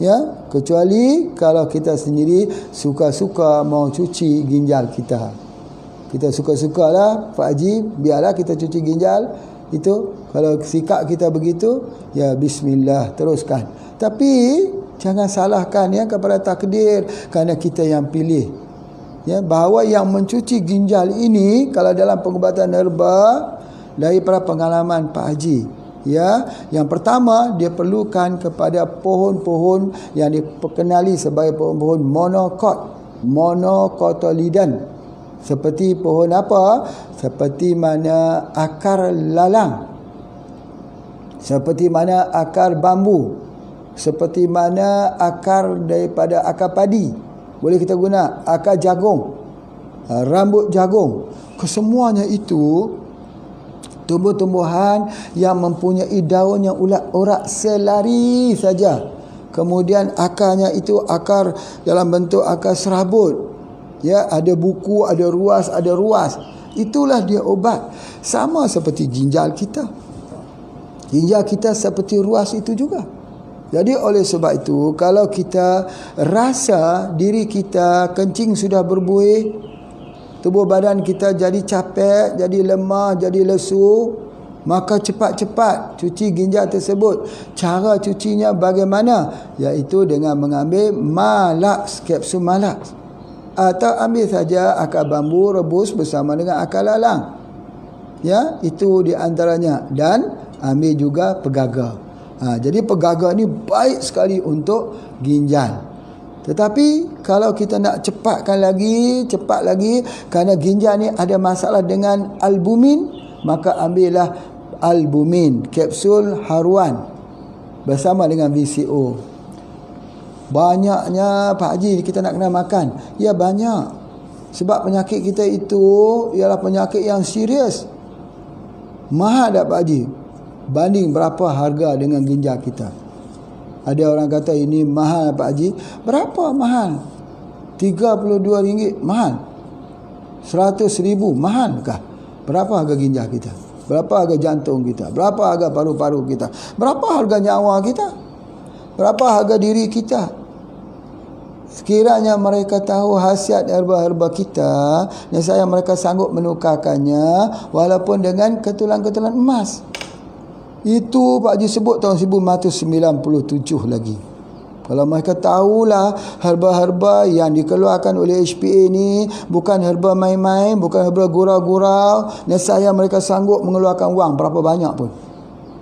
Ya, kecuali kalau kita sendiri suka-suka mau cuci ginjal kita. Kita suka-sukalah Pak Haji, biarlah kita cuci ginjal itu. Kalau sikap kita begitu, ya bismillah, teruskan. Tapi jangan salahkan ya kepada takdir, kerana kita yang pilih. Ya, bahawa yang mencuci ginjal ini kalau dalam pengubatan herba daripada pengalaman Pak Haji, ya, yang pertama dia perlukan kepada pohon-pohon yang diperkenali sebagai pohon-pohon monocotyledon. Seperti pohon apa? Seperti mana akar lalang, seperti mana akar bambu, seperti mana akar daripada akar padi. Boleh kita guna akar jagung, rambut jagung. Kesemuanya itu tumbuh-tumbuhan yang mempunyai daun yang urat selari saja. Kemudian akarnya itu akar dalam bentuk akar serabut. Ya, ada buku, ada ruas. Itulah dia obat. Sama seperti ginjal kita. Ginjal kita seperti ruas itu juga. Jadi oleh sebab itu, kalau kita rasa diri kita kencing sudah berbuih, tubuh badan kita jadi capek, jadi lemah, jadi lesu, maka cepat-cepat cuci ginjal tersebut. Cara cucinya bagaimana? Iaitu dengan mengambil malax, kapsul malax. Atau ambil saja akar bambu rebus bersama dengan akar lalang. Ya, itu di antaranya. Dan ambil juga pegaga. Jadi pegaga ni baik sekali untuk ginjal. Tetapi kalau kita nak cepat lagi, kerana ginjal ni ada masalah dengan albumin, maka ambillah albumin, kapsul haruan bersama dengan VCO. Banyaknya Pak Haji kita nak kena makan. Ya banyak. Sebab penyakit kita itu ialah penyakit yang serius. Mahal tak Pak Haji? Banding berapa harga dengan ginjal kita. Ada orang kata ini mahal Pak Haji. Berapa mahal? RM32 mahal. RM100,000 mahal kah? Berapa harga ginjal kita? Berapa harga jantung kita? Berapa harga paru-paru kita? Berapa harga nyawa kita? Berapa harga diri kita? Sekiranya mereka tahu khasiat herba-herba kita, nescaya mereka sanggup menukarkannya walaupun dengan ketulan-ketulan emas. Itu Pak Haji sebut tahun 1997 lagi. Kalau mereka tahulah herba-herba yang dikeluarkan oleh HPA ni bukan herba main-main, bukan herba gurau-gurau, nescaya mereka sanggup mengeluarkan wang berapa banyak pun.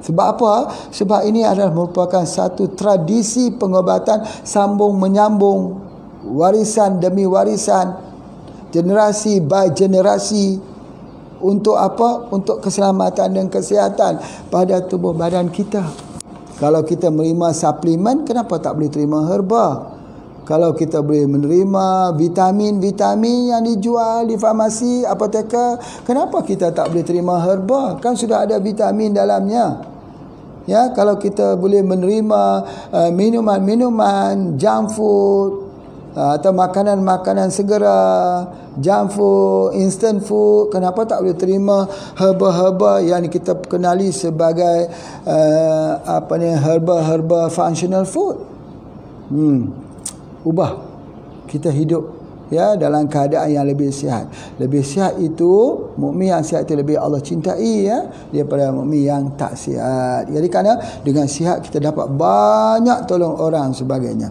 Sebab apa? Sebab ini adalah merupakan satu tradisi pengobatan sambung menyambung, warisan demi warisan, generasi by generasi. Untuk apa? Untuk keselamatan dan kesihatan pada tubuh badan kita. Kalau kita menerima suplemen, kenapa tak boleh terima herba? Kalau kita boleh menerima vitamin-vitamin yang dijual di farmasi, apoteker, kenapa kita tak boleh terima herba? Kan sudah ada vitamin dalamnya. Ya, kalau kita boleh menerima minuman-minuman, junk food, atau makanan-makanan segera, junk food, instant food, kenapa tak boleh terima herba-herba yang kita kenali sebagai herba-herba functional food. Ubah kita hidup ya dalam keadaan yang lebih sihat. Lebih sihat itu, mukmin yang sihat itu lebih Allah cintai ya daripada mukmin yang tak sihat. Jadi kerana dengan sihat kita dapat banyak tolong orang sebagainya.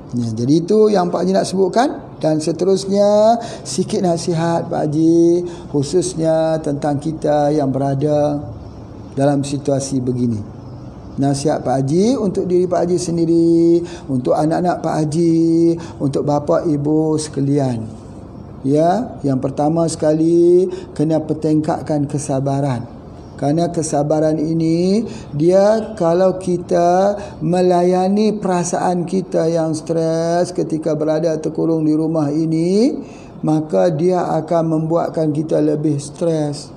Ya, jadi itu yang Pak Haji nak sebutkan. Dan seterusnya sikit nasihat Pak Haji, khususnya tentang kita yang berada dalam situasi begini. Nasihat Pak Haji untuk diri Pak Haji sendiri, untuk anak-anak Pak Haji, untuk bapa ibu sekalian. Ya, yang pertama sekali kena pertingkatkan kesabaran. Kerana kesabaran ini, dia kalau kita melayani perasaan kita yang stres ketika berada terkurung di rumah ini, maka dia akan membuatkan kita lebih stres.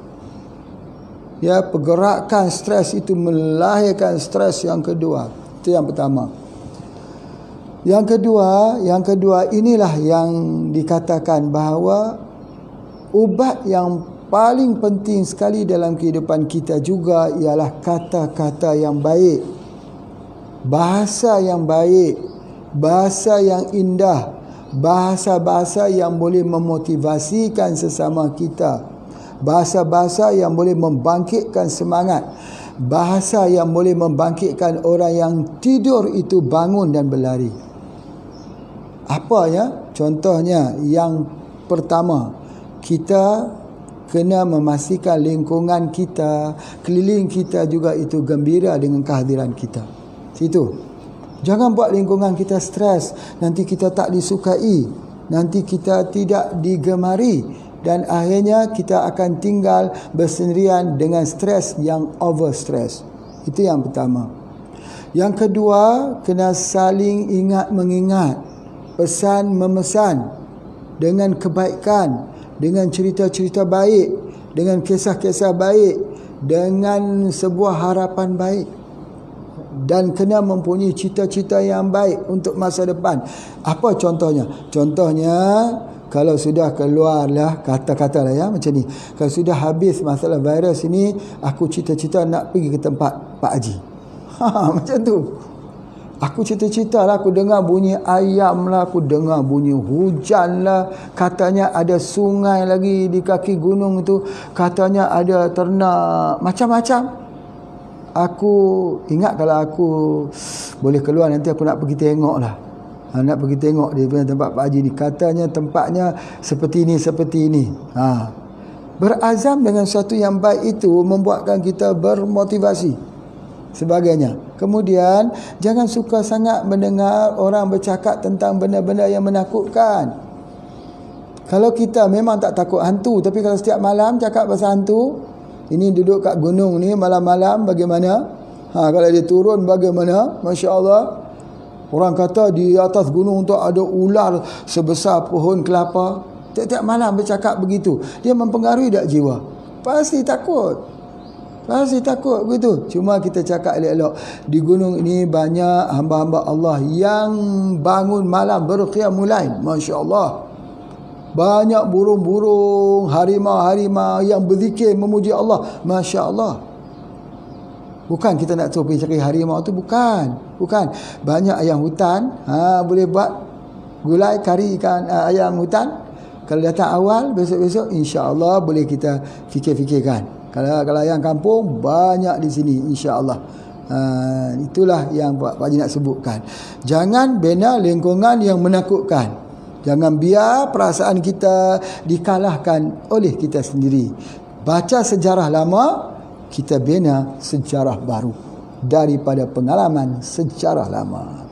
Ya, pergerakan stres itu melahirkan stres yang kedua. Itu yang pertama. Yang kedua inilah yang dikatakan bahawa ubat yang paling penting sekali dalam kehidupan kita juga ialah kata-kata yang baik, bahasa yang baik, bahasa yang indah, bahasa-bahasa yang boleh memotivasikan sesama kita, bahasa-bahasa yang boleh membangkitkan semangat, bahasa yang boleh membangkitkan orang yang tidur itu bangun dan berlari. Apa ya? Contohnya yang pertama, kita kena memastikan lingkungan kita, keliling kita juga itu gembira dengan kehadiran kita. Situ. Jangan buat lingkungan kita stres, nanti kita tak disukai, nanti kita tidak digemari dan akhirnya kita akan tinggal bersendirian dengan stres yang over stress. Itu yang pertama. Yang kedua, kena saling ingat mengingat, pesan memesan dengan kebaikan, dengan cerita-cerita baik, dengan kisah-kisah baik, dengan sebuah harapan baik, dan kena mempunyai cita-cita yang baik untuk masa depan. Apa contohnya? Contohnya, kalau sudah keluarlah kata-kata lah ya macam ni, kalau sudah habis masalah virus ini, aku cita-cita nak pergi ke tempat Pak Haji. Macam tu. Aku cita-cita lah, aku dengar bunyi ayam lah, aku dengar bunyi hujan lah, katanya ada sungai lagi di kaki gunung tu, katanya ada ternak, macam-macam. Aku ingat kalau aku boleh keluar nanti aku nak pergi tengok lah. Nak pergi tengok dia punya tempat Pak Haji ni, katanya tempatnya seperti ini. Berazam dengan sesuatu yang baik itu membuatkan kita bermotivasi sebagainya. Kemudian jangan suka sangat mendengar orang bercakap tentang benda-benda yang menakutkan. Kalau kita memang tak takut hantu, tapi kalau setiap malam cakap pasal hantu, Ini duduk kat gunung ni malam-malam bagaimana? Kalau dia turun bagaimana? Masya Allah. Orang kata di atas gunung tu ada ular sebesar pohon kelapa. Tiap-tiap malam bercakap begitu. Dia mempengaruhi tak jiwa? Pasti takut. Pasti takut begitu. Cuma kita cakap elok-elok, di gunung ini banyak hamba-hamba Allah yang bangun malam berqiyamul lail. Masya Allah. Banyak burung-burung, harimau-harimau yang berzikir memuji Allah. Masya Allah. Bukan kita nak pergi cari harimau tu, bukan. Banyak ayam hutan, boleh buat gulai kari ikan ayam hutan. Kalau datang awal, besok-besok insya-Allah boleh kita fikir-fikirkan. Kalau yang kampung banyak di sini insya-Allah. Itulah yang Pak Haji nak sebutkan. Jangan bina lingkungan yang menakutkan. Jangan biar perasaan kita dikalahkan oleh kita sendiri. Baca sejarah lama, kita bina sejarah baru daripada pengalaman sejarah lama.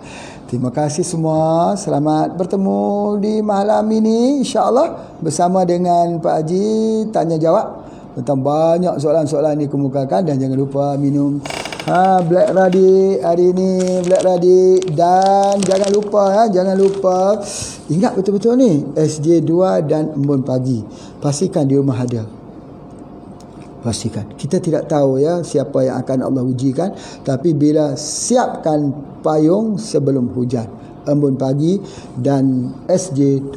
Terima kasih semua. Selamat bertemu di malam ini insya-Allah bersama dengan Pak Haji tanya jawab tentang banyak soalan-soalan yang dikemukakan. Dan jangan lupa minum Black Radi hari ini, Black Radi. Dan jangan lupa ingat betul-betul ni SJ2 dan Embun Pagi. Pastikan di rumah ada. Pastikan. Kita tidak tahu ya siapa yang akan Allah ujikan, tapi bila siapkan payung sebelum hujan. Embun Pagi dan SJ2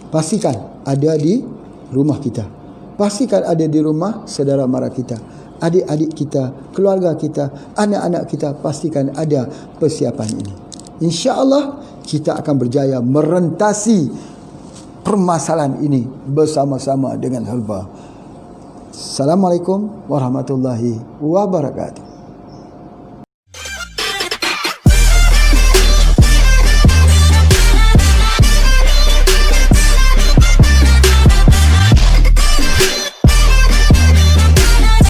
pastikan ada di rumah kita. Pastikan ada di rumah saudara mara kita, adik-adik kita, keluarga kita, anak-anak kita. Pastikan ada persiapan ini. InsyaAllah kita akan berjaya merentasi permasalahan ini bersama-sama dengan helba. Assalamualaikum warahmatullahi wabarakatuh.